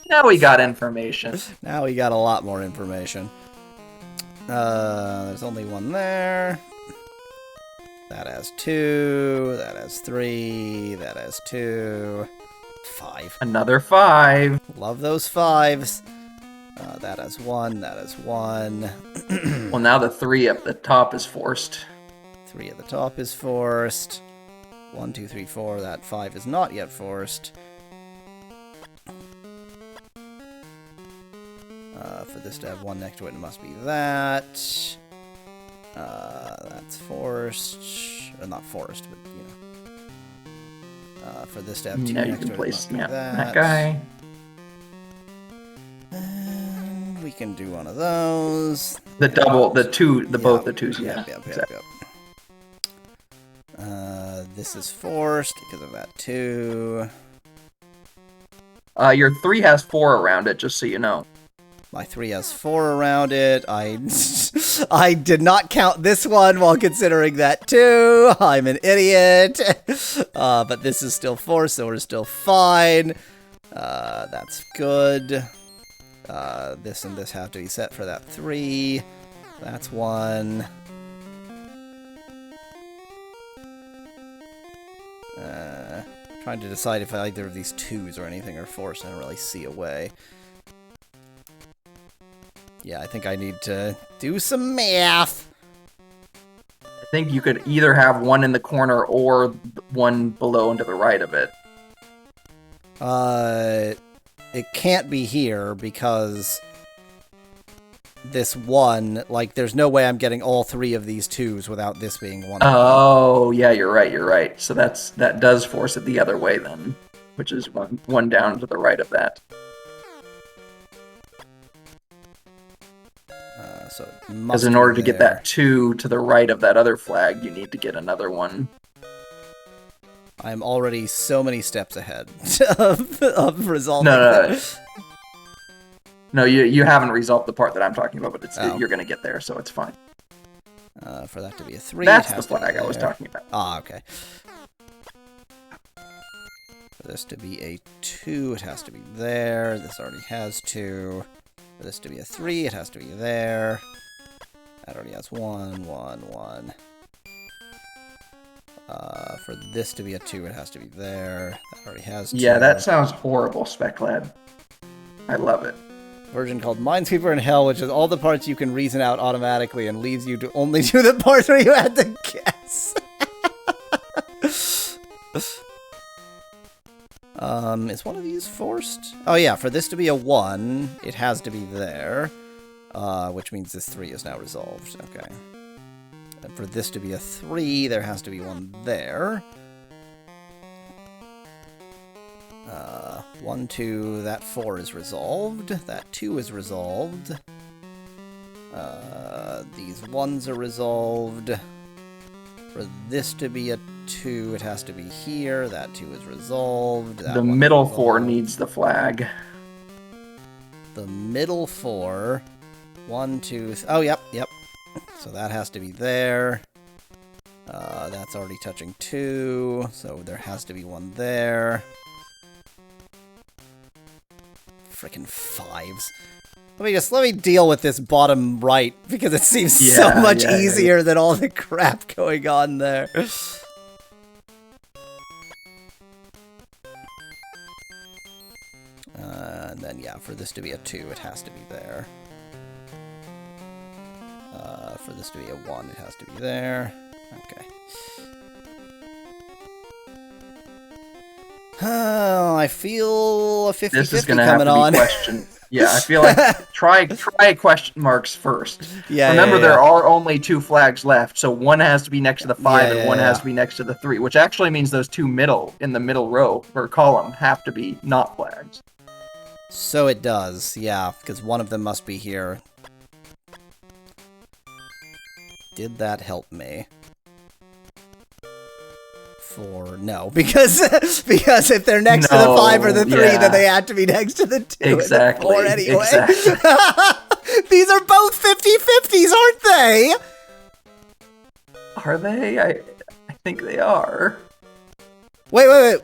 Now we got information. Now we got a lot more information. There's only one there. That has 2. That has 3. That has 2. 5. Another 5. Love those 5s. That has 1. That has 1. Well, now the 3 up the top is forced. 3 at the top is forced. 1, 2, 3, 4. That 5 is not yet forced. For this to have 1 next to it, it must be that. That's forced. Not forced, but, for this to have 2 next to it, it must be that guy. And we can do one of those. The double, the 2, both the 2s, yeah. Yep. This is forced because of that 2. Your 3 has 4 around it, just so you know. My 3 has 4 around it. I did not count this one while considering that 2. I'm an idiot. But this is still 4, so we're still fine. That's good. This and this have to be set for that 3. That's 1. Trying to decide if either of these 2s or anything are forced. I don't really see a way. Yeah, I think I need to do some math. I think you could either have 1 in the corner or 1 below and to the right of it. It can't be here because this 1, like, there's no way I'm getting all 3 of these 2s without this being 1. Oh, yeah, you're right. So that does force it the other way then, which is one down to the right of that. Because in order to get that 2 to the right of that other flag, you need to get another 1. I'm already so many steps ahead of resolving. No, you haven't resolved the part that I'm talking about, but you're going to get there, so it's fine. For that to be a 3, that's the flag I was talking about. Ah, okay. For this to be a 2, it has to be there. This already has 2. For this to be a 3, it has to be there. That already has 1, 1, 1. For this to be a 2, it has to be there. That already has 2. Yeah, that sounds horrible, Speklad. I love it. Version called Minesweeper in Hell, which is all the parts you can reason out automatically and leaves you to only do the parts where you had to guess. Is one of these forced? Oh yeah, for this to be a 1, it has to be there. Which means this 3 is now resolved. Okay. And for this to be a 3, there has to be 1 there. 1, 2, that 4 is resolved. That 2 is resolved. These 1s are resolved. For this to be a 2, it has to be here. That 2 is resolved. That The one's middle resolved. 4 needs the flag. The middle 4. 1, 2... Oh, yep. So that has to be there. That's already touching 2, so there has to be one there. Frickin' 5s. Let me deal with this bottom right, because it seems so much easier than all the crap going on there. And then, yeah, for this to be a 2, it has to be there. For this to be a 1, it has to be there. Okay. Oh, I feel a 50-50 This is going to have coming to on. be questioned. Yeah, I feel like try question marks first. Yeah. Remember, there are only 2 flags left, so one has to be next to the 5 and one has to be next to the 3, which actually means those 2 in the middle row or column have to be not flags. So it does, yeah, because one of them must be here. Did that help me? No, because if they're next to the 5 or the 3, then they have to be next to the 2 exactly, and the 4 anyway. Exactly. These are both 50-50s, aren't they? Are they? I think they are. Wait.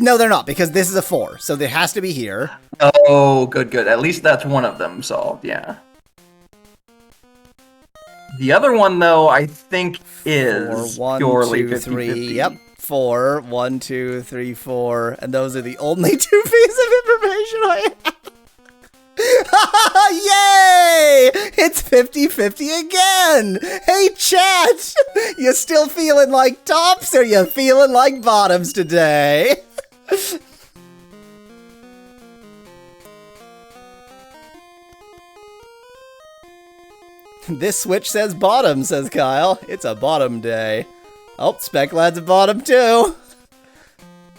No, they're not, because this is a 4, so there has to be here. Oh, good. At least that's one of them solved, yeah. The other one, though, I think is 4, 1, purely 2, 50-50. 3. Yep, 4, 1, 2, 3, 4, and those are the only 2 pieces of information I have. Yay! It's 50-50 again! Hey, chat! You still feeling like tops, or you feeling like bottoms today? This switch says bottom, says Kyle. It's a bottom day. Oh, Speclad's a bottom too.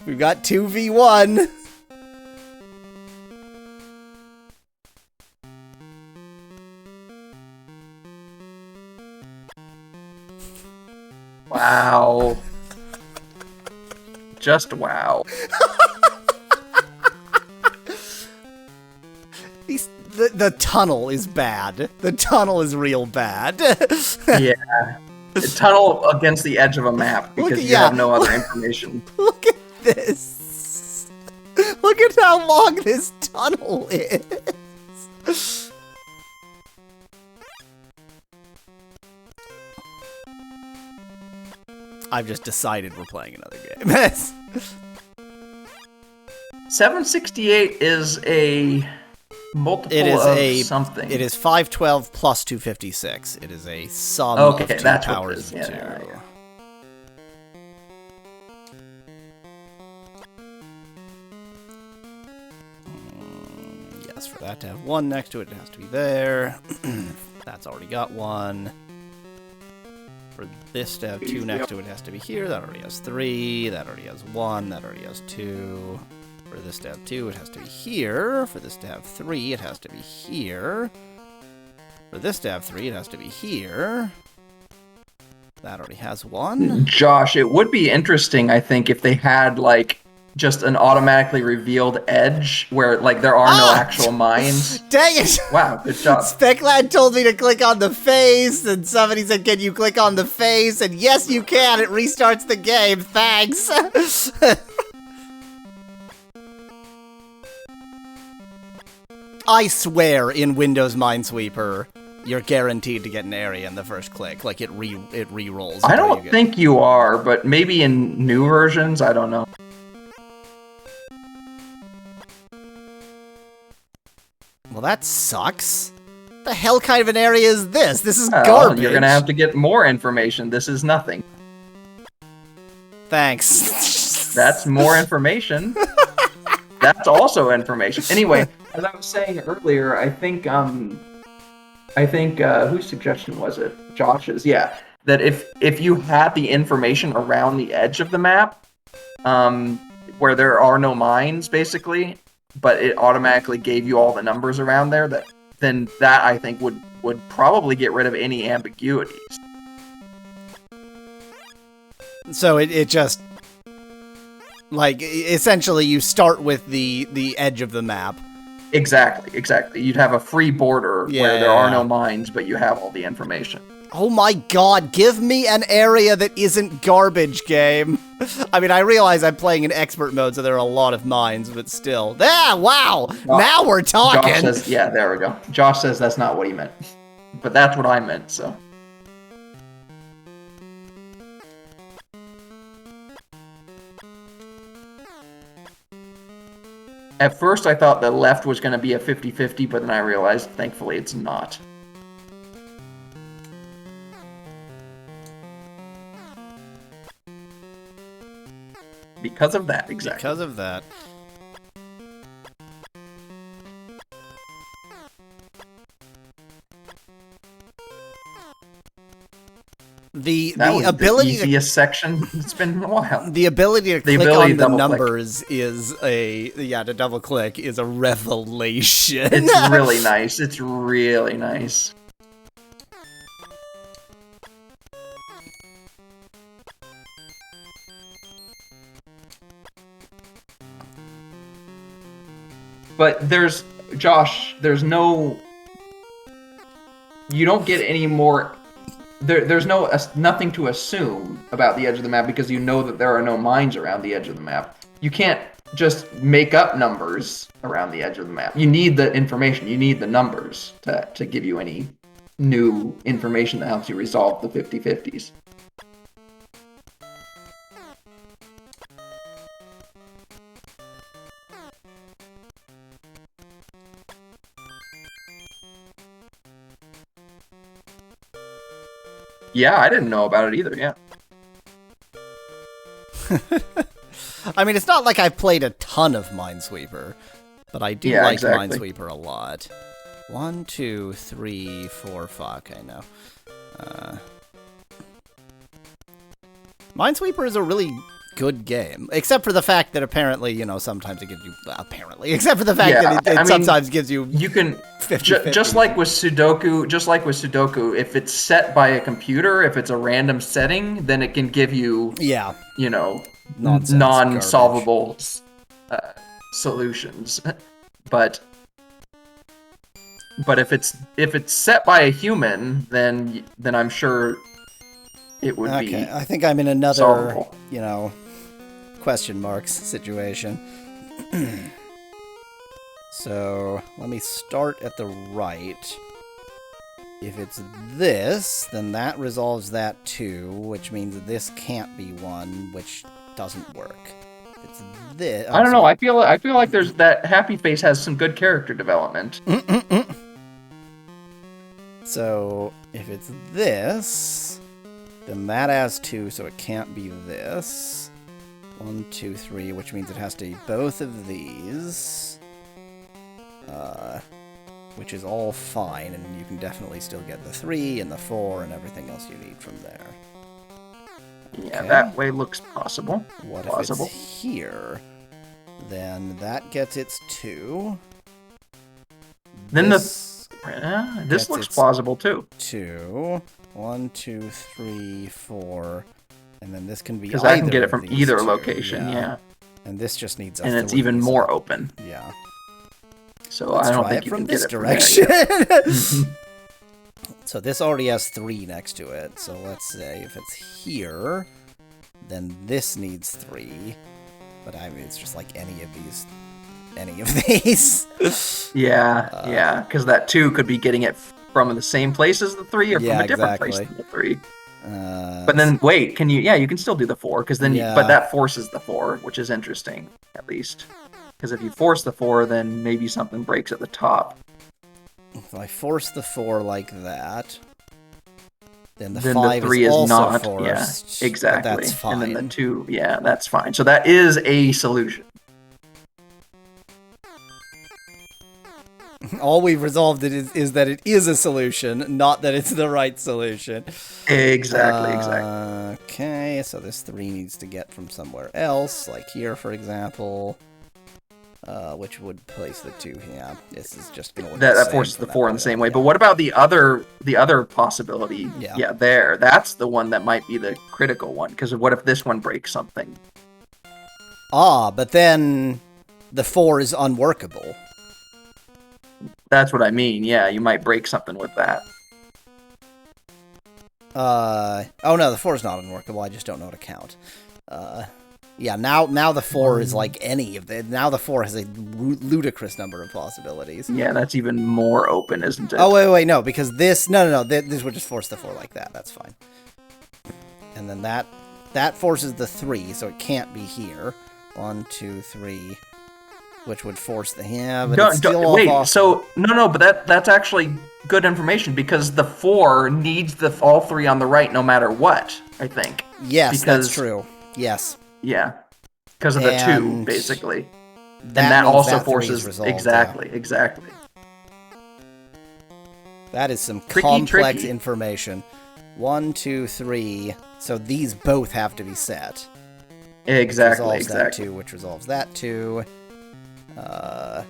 We've got 2v1. Wow. Just wow. The tunnel is bad. The tunnel is real bad. Yeah. The tunnel against the edge of a map because you have no other information. Look at this. Look at how long this tunnel is. I've just decided we're playing another game. 768 is a multiple of something. It is 512 plus 256. It is a sum of 2 powers of 2. Yeah. Yes, for that to have 1 next to it, it has to be there. That's already got 1. For this to have 2 next to it, it has to be here. That already has 3. That already has 1. That already has 2. For this to have 2, it has to be here. For this to have 3, it has to be here. For this to have 3, it has to be here. That already has 1. Josh, it would be interesting, I think, if they had, like, just an automatically revealed edge where, like, there are no actual mines. Dang it! Wow, good job. Speclad told me to click on the face, and somebody said, can you click on the face? And yes, you can. It restarts the game. Thanks. I swear, in Windows Minesweeper, you're guaranteed to get an area in the first click. Like, it re-rolls. I don't think you are, but maybe in new versions, I don't know. Well, that sucks. The hell kind of an area is this? This is garbage. You're gonna have to get more information. This is nothing. Thanks. That's more information. That's also information. Anyway, as I was saying earlier, I think whose suggestion was it? Josh's. Yeah, that if you had the information around the edge of the map, where there are no mines, basically, but it automatically gave you all the numbers around there, then that I think would probably get rid of any ambiguities. So it just, like, essentially you start with the edge of the map. Exactly. You'd have a free border where there are no mines, but you have all the information. Oh my god, give me an area that isn't garbage, game. I mean, I realize I'm playing in expert mode, so there are a lot of mines, but still. Ah, wow! Now we're talking! Josh says, yeah, there we go. Josh says that's not what he meant. But that's what I meant, so. At first, I thought the left was going to be a 50-50, but then I realized, thankfully, it's not. Because of that, exactly. Because of that. The ability the easiest section. It's been a while. The ability to click on the numbers is to double click is a revelation. It's really nice. It's really nice. But Josh, there's no, you don't get any more, there's nothing to assume about the edge of the map because you know that there are no mines around the edge of the map. You can't just make up numbers around the edge of the map. You need the information, you need the numbers to give you any new information that helps you resolve the 50-50s. Yeah, I didn't know about it either, yeah. I mean, it's not like I've played a ton of Minesweeper, but I do like exactly. Minesweeper a lot. 1, 2, 3, 4, fuck, I know. Minesweeper is a really good game, except for the fact that apparently, sometimes it gives you, except for the fact that it sometimes gives you can 50, just like with Sudoku, if it's set by a computer, if it's a random setting, then it can give you, non-solvable solutions. But if it's set by a human, then I'm sure it would be. Okay, I think I'm in another, solvable. Question marks situation. So let me start at the right. If it's this, then that resolves that too, which means this can't be one, which doesn't work. If it's this, I don't know. I feel like there's that Happy Face has some good character development. So if it's this, then that has 2, so it can't be this. 1, 2, 3, which means it has to be both of these. Which is all fine, and you can definitely still get the 3 and the 4 and everything else you need from there. Yeah, okay. That way looks possible. What if it's here? Then that gets its 2. Then this looks plausible too. 2. 1, 2, 3, 4. And then this can be because I can get it from either location, yeah. And this just needs a 3. And it's even more open. Yeah. So let's I don't think you from can this get it direction. From there. So this already has 3 next to it. So let's say if it's here, then this needs 3. But I mean, it's just like any of these. Yeah, because that 2 could be getting it from the same place as the 3, or from a different place than the 3. But then wait, can you? Yeah, you can still do the 4 because then, but that forces the 4, which is interesting at least. Because if you force the 4, then maybe something breaks at the top. If I force the 4 like that, then the 5 the 3 is also not forced. Yeah, exactly. But that's fine. And then the 2, yeah, that's fine. So that is a solution. All we've resolved is that it is a solution, not that it's the right solution. Exactly. Okay, so this 3 needs to get from somewhere else, like here, for example. which would place the 2. Yeah, this is just going to that forces the 4 in the same way. But what about the other possibility? Yeah, that's the one that might be the critical one. Because what if this one breaks something? But then the 4 is unworkable. That's what I mean. Yeah, you might break something with that. Oh no, the 4 is not unworkable. I just don't know how to count. Yeah, now the 4 is like any of the. Now the 4 has a ludicrous number of possibilities. Yeah, that's even more open, isn't it? Oh wait, no, because this this would just force the 4 like that. That's fine. And then that forces the 3, so it can't be here. 1, 2, 3, which would force the but it's still wait. possible. So no, but that's actually good information because the 4 needs all 3 on the right no matter what. I think. Yes, that's true. Yes. Yeah, because of the 2, basically. That also that forces resolved, exactly. That is some Tricky. complex information. 1, 2, 3. So these both have to be set. Exactly. That 2, which resolves that 2. God,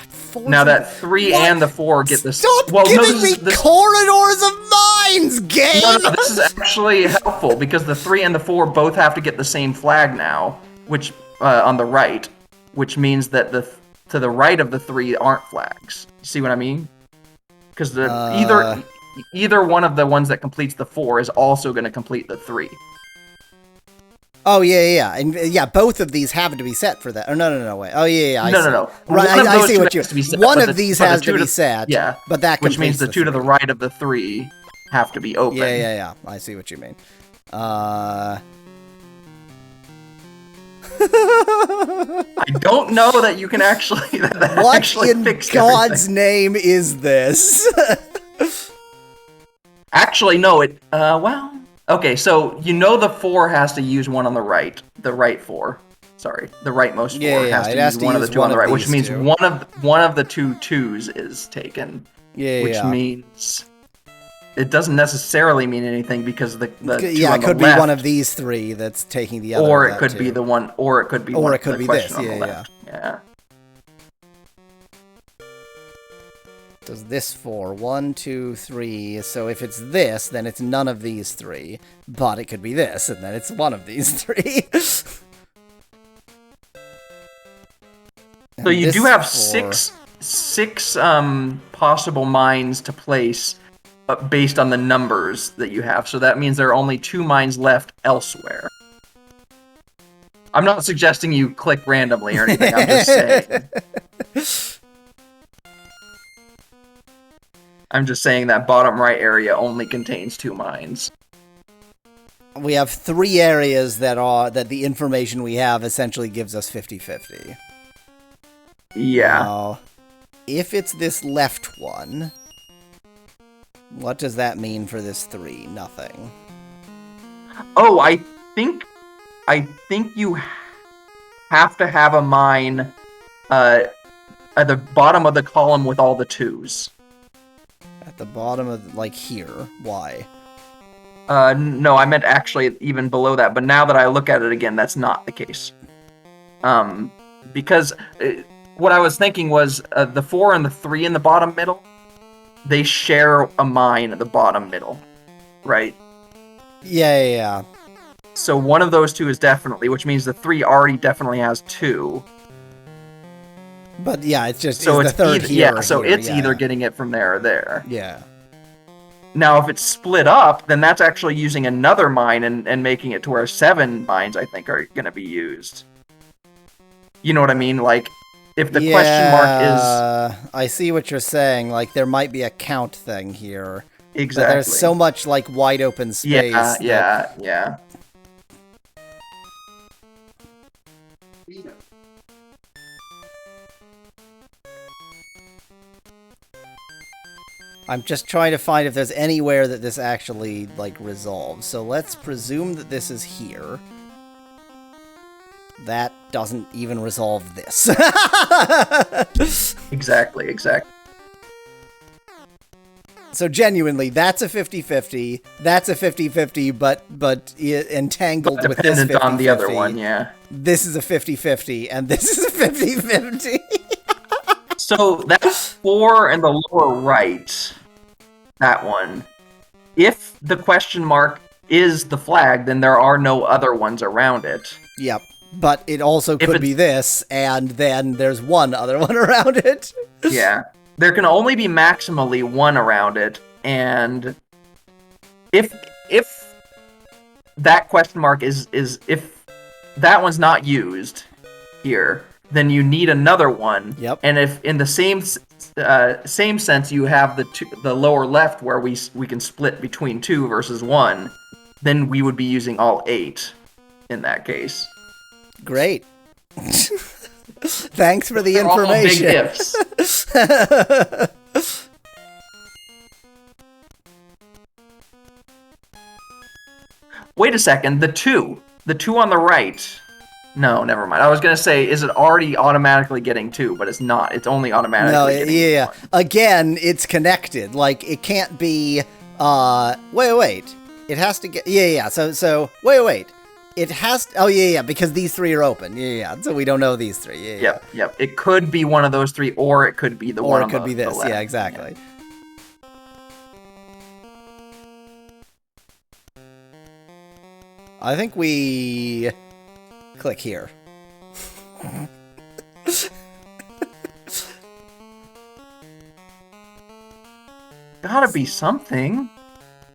4. Now that 3 and the 4 get this. Stop giving me corridors of mines, game. No, this is actually helpful because the 3 and the 4 both have to get the same flag now, which on the right, which means that to the right of the 3 aren't flags. You see what I mean? Because either one of the ones that completes the 4 is also going to complete the 3. Oh, yeah. And both of these have to be set for that. Oh, no, wait. Oh, yeah, No. Right, I see what you mean. One of these has to be set. Yeah. But that which means the 2 to the right of the 3 have to be open. Yeah. I see what you mean. I don't know that you can actually what actually in fix God's everything. name is this? Actually, no. Well... Okay, so the 4 has to use one on the right. The right 4. Sorry, the rightmost 4 has to use one of the 2 on the right, which means one of the 2 2s is taken. Which means it doesn't necessarily mean anything because the 2 it could be one of these 3 that's taking the other. Or it could be the one, or it could be one. Or it could be this. Yeah. Does this 4? 1, 2, 3. So if it's this, then it's none of these 3. But it could be this, and then it's one of these 3. So you do have 6 possible mines to place based on the numbers that you have. So that means there are only 2 mines left elsewhere. I'm not suggesting you click randomly or anything. I'm just saying. I'm just saying that bottom right area only contains 2 mines. We have 3 areas that the information we have essentially gives us 50-50. Yeah. Now, if it's this left one, what does that mean for this 3? Nothing. Oh, I think you have to have a mine at the bottom of the column with all the 2s. At the bottom of, here. Why? No, I meant actually even below that, but now that I look at it again, that's not the case. Because what I was thinking was the 4 and the 3 in the bottom middle, they share a mine at the bottom middle, right? Yeah. So one of those 2 is definitely, which means the 3 already definitely has 2. But yeah, it's just so it's the third here. Yeah, so it's either getting it from there or there. Yeah. Now, if it's split up, then that's actually using another mine and making it to where 7 mines, I think, are going to be used. You know what I mean? Like, if the question mark is... I see what you're saying. Like, there might be a count thing here. Exactly. But there's so much, wide open space. Yeah. I'm just trying to find if there's anywhere that this actually, resolves. So let's presume that this is here. That doesn't even resolve this. Exactly. So genuinely, that's a 50-50. That's a 50-50, but entangled with this 50-50. Dependent on the other one, yeah. This is a 50-50, and this is a 50-50. So that's 4 in the lower right. That one. If the question mark is the flag, then there are no other ones around it. Yep. But it also could be this, and then there's one other one around it. Yeah. There can only be maximally one around it, and if that question mark is if that one's not used here, then you need another one. Yep. And if in the same sense you have the lower left where we can split between 2 versus 1, then we would be using all 8 in that case. Great. Thanks for the information. All big ifs. Wait a second. The two on the right. No, never mind. I was gonna say, is it already automatically getting 2? But it's not. It's only automatically. No, yeah. 1. Again, it's connected. Like it can't be. Wait. It has to get. Yeah. So wait. It has. Oh yeah. Because these 3 are open. Yeah. So we don't know these 3. Yeah. Yep. It could be one of those 3, or it could be the one. Or it could be this. Yeah, exactly. Yeah. I think we click here. Gotta be something.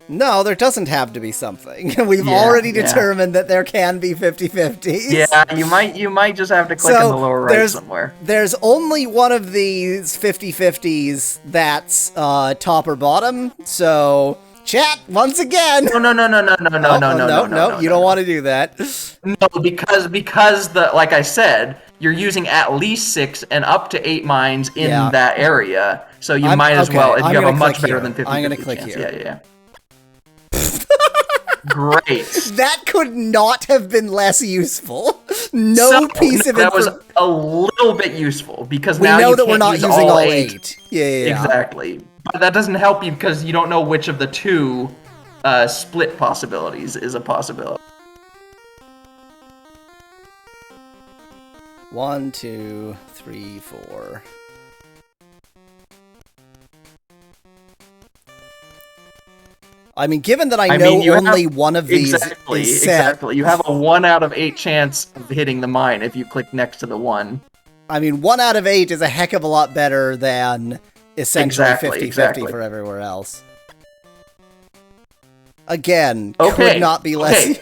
No, there doesn't have to be something. We've already determined that there can be 50-50s. Yeah, you might just have to click in the lower right somewhere. There's only one of these 50-50s that's top or bottom, so chat, once again. No. No, you don't want to do that. No, because like I said, you're using at least 6 and up to 8 mines in that area, so you might as well, if you have a much better than 50-50 I'm going to click chance. here. Yeah. Great. That could not have been less useful. No piece of that was a little bit useful because we now know you that can't we're not use using all 8. 8. Yeah. Exactly. But that doesn't help you because you don't know which of the 2 split possibilities is a possibility. 1, 2, 3, 4. I mean, given that I know only one of these is set... Exactly. You have a 1 out of 8 chance of hitting the mine if you click next to the 1. I mean, 1 out of 8 is a heck of a lot better than essentially 50-50 for everywhere else. Again, could not be less...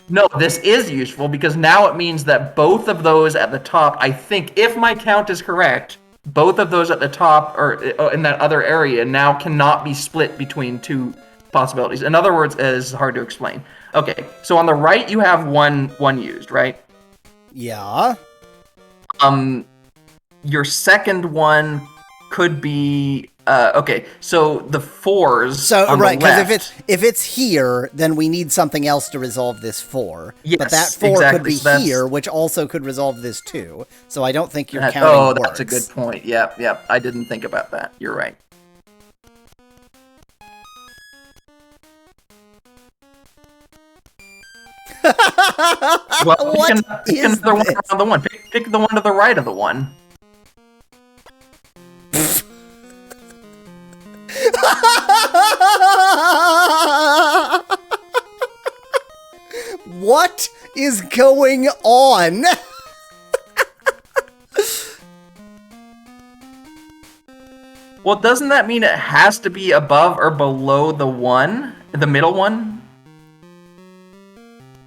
No, this is useful because now it means that both of those at the top, I think, if my count is correct, both of those at the top or in that other area now cannot be split between 2 possibilities. In other words, it's hard to explain. Okay, so on the right you have one used, right? Yeah. Your second one could be okay. So the 4s. So on right, because if it's here, then we need something else to resolve this 4. Yes, but that 4 could be here, which also could resolve this 2. So I don't think your counting works. Oh, that's a good point. Yep. I didn't think about that. You're right. Well, pick another one around the 1. Pick the one to the right of the 1. What is going on? Well, doesn't that mean it has to be above or below the 1? The middle one?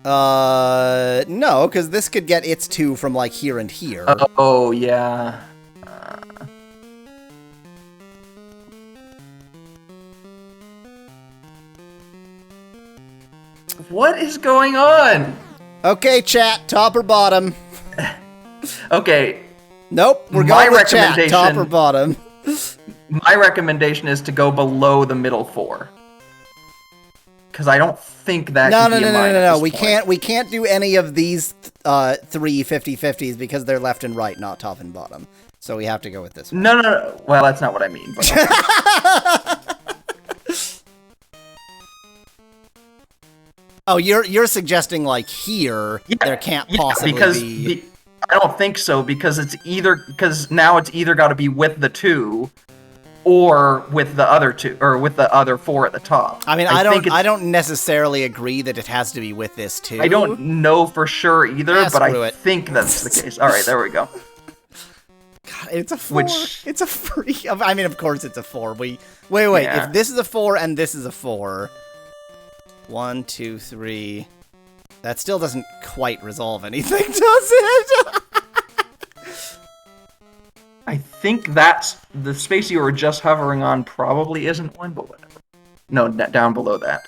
No, because this could get its 2 from, like, here and here. Oh, yeah. What is going on? Okay, chat, top or bottom? Okay. Nope, we're going with chat, top or bottom. My recommendation is to go below the middle 4. Because I don't think that No. We can't do any of these 3 50-50s because they're left and right, not top and bottom. So we have to go with this one. No. Well, that's not what I mean. But Oh, you're suggesting like here there can't possibly be. I don't think so because now it's either got to be with the 2 or with the other 2 or with the other 4 at the top. I mean, I don't necessarily agree that it has to be with this 2. I don't know for sure either, but I think that's the case. All right, there we go. God, it's a 4. It's a free. I mean, of course it's a 4. Wait. Yeah. If this is a 4 and this is a 4, 1, 2, 3. That still doesn't quite resolve anything, does it? I think that's the space you were just hovering on. Probably isn't one, but whatever. No, down below that.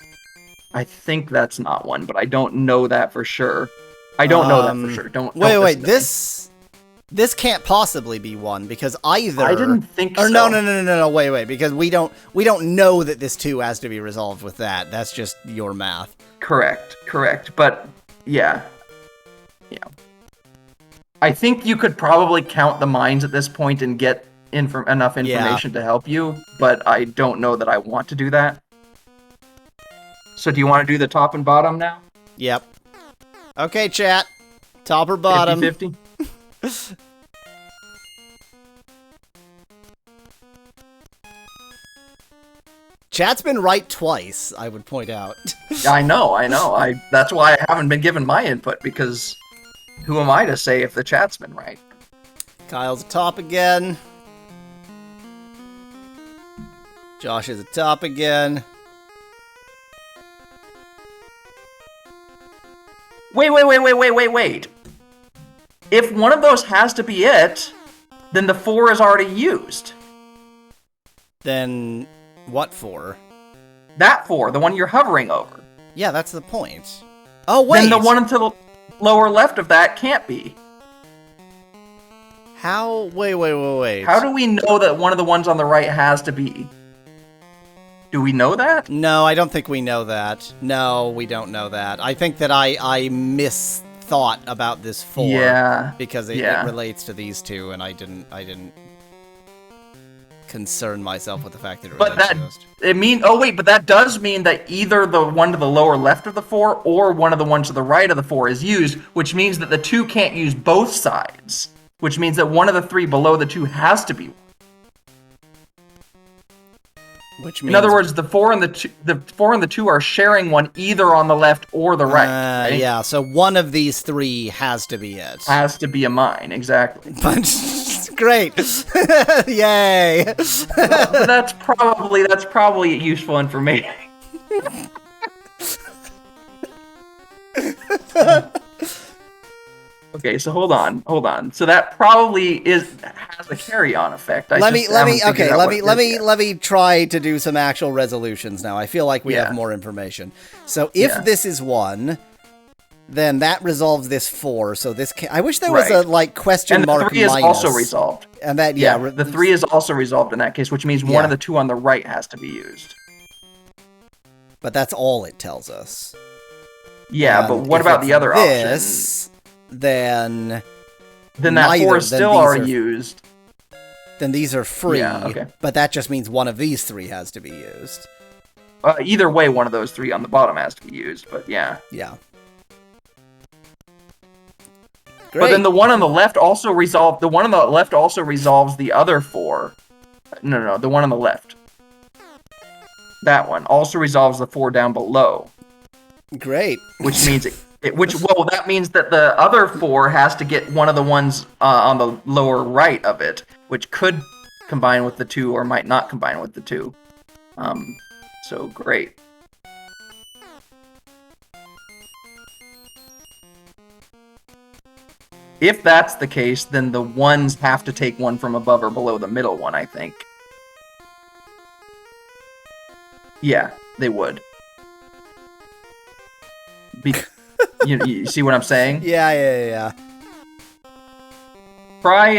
I think that's not one, but I don't know that for sure. I don't know that for sure. Wait. This can't possibly be 1 because either. I didn't think so. Or no. Wait. Because we don't know that this 2 has to be resolved with that. That's just your math. Correct. But yeah. I think you could probably count the mines at this point and get enough information to help you, but I don't know that I want to do that. So do you want to do the top and bottom now? Yep. Okay, chat. Top or bottom? 50-50? Chat's been right twice, I would point out. I know. That's why I haven't been given my input, because who am I to say if the chat's been right? Kyle's top again. Josh is at top again. Wait. If one of those has to be it, then the 4 is already used. Then what 4? That 4, the one you're hovering over. Yeah, that's the point. Oh, wait! Then the one to the lower left of that can't be. How? Wait. How do we know that one of the ones on the right has to be? Do we know that? No, I don't think we know that. No, we don't know that. I think that I misthought about this 4. Yeah. Because it relates to these 2, and I didn't concern myself with the fact that it relates to those 2. But that does mean that either the one to the lower left of the 4 or one of the ones to the right of the 4 is used, which means that the 2 can't use both sides, which means that one of the 3 below the 2 has to be. Which means, in other words, the 4 and the 2 are sharing one either on the left or the right. Right? Yeah, so one of these 3 has to be it. Has to be a mine, exactly. Great. Yay. But that's probably useful information. Okay, so hold on. So that probably has a carry-on effect. Let me try to do some actual resolutions now. I feel like we have more information. So if this is 1, then that resolves this 4. So this can I wish there was a question mark minus. And the 3 is also resolved. And that the 3 is also resolved in that case, which means one of the 2 on the right has to be used. But that's all it tells us. Yeah, but what about the other options? Then that 4 is still already used. Then these are free. Yeah, okay. But that just means one of these 3 has to be used. Either way, one of those 3 on the bottom has to be used. But yeah. Yeah. Great. But then the one on the left also resolves the other 4. No, the one on the left. That one also resolves the 4 down below. Great. Which means that means that the other 4 has to get one of the ones on the lower right of it, which could combine with the 2 or might not combine with the 2. So great. If that's the case, then the ones have to take one from above or below the middle one, I think. Yeah, they would. You see what I'm saying? Yeah. Try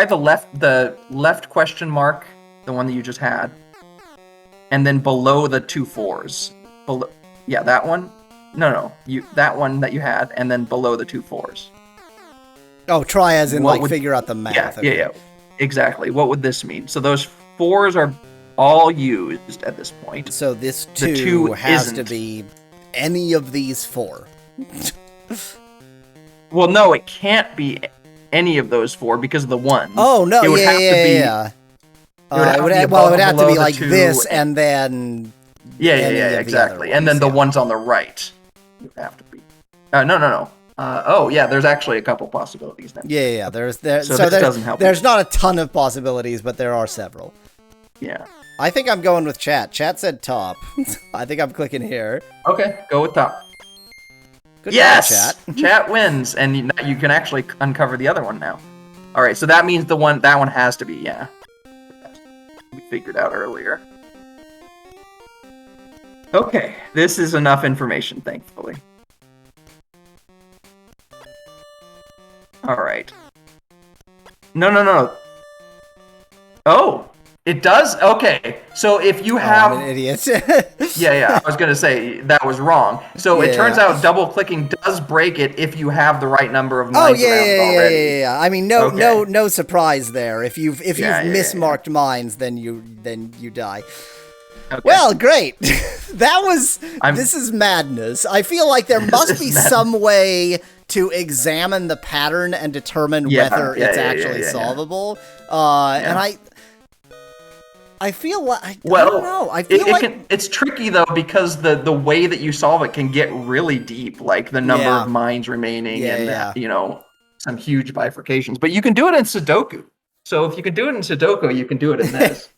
the left question mark, the one that you just had, and then below the 2 4s. That one. No, that one that you had, and then below the 2 4s. Oh, try as in figure out the math. Yeah, exactly. What would this mean? So those 4s are all used at this point. So this The 2 2 has to isn't. be any of these 4. Well, no, it can't be any of those 4 because of the 1. Oh, no, It would yeah, have yeah, to be. yeah. It would have to be well, it above would or have to below be the like 2 this, and then any of the exactly. other And then ones, the yeah. ones on the right would have to be. No. Oh, yeah, there's actually a couple possibilities then. Yeah. So There's this doesn't help There's you. not a ton of possibilities, but there are several. Yeah. I think I'm going with chat. Chat said top. I think I'm clicking here. Okay, go with top. Good Yes! call, chat. Chat wins, and you can actually uncover the other one now. All right, so that means that one has to be, yeah. We figured out earlier. Okay, this is enough information, thankfully. All right. No. Oh, it does? Okay, so if you have... I'm an idiot. Yeah, I was going to say that was wrong. So it turns out double-clicking does break it if you have the right number of mines around already. Yeah. I mean, no surprise there. If you've mismarked mines, then you die. Okay. Well, great. This is madness. I feel like there must be some way to examine the pattern and determine whether it's actually solvable. And I feel like I don't know. I feel it's tricky though because the way that you solve it can get really deep, like the number of mines remaining and some huge bifurcations. But you can do it in Sudoku. So if you can do it in Sudoku, you can do it in this.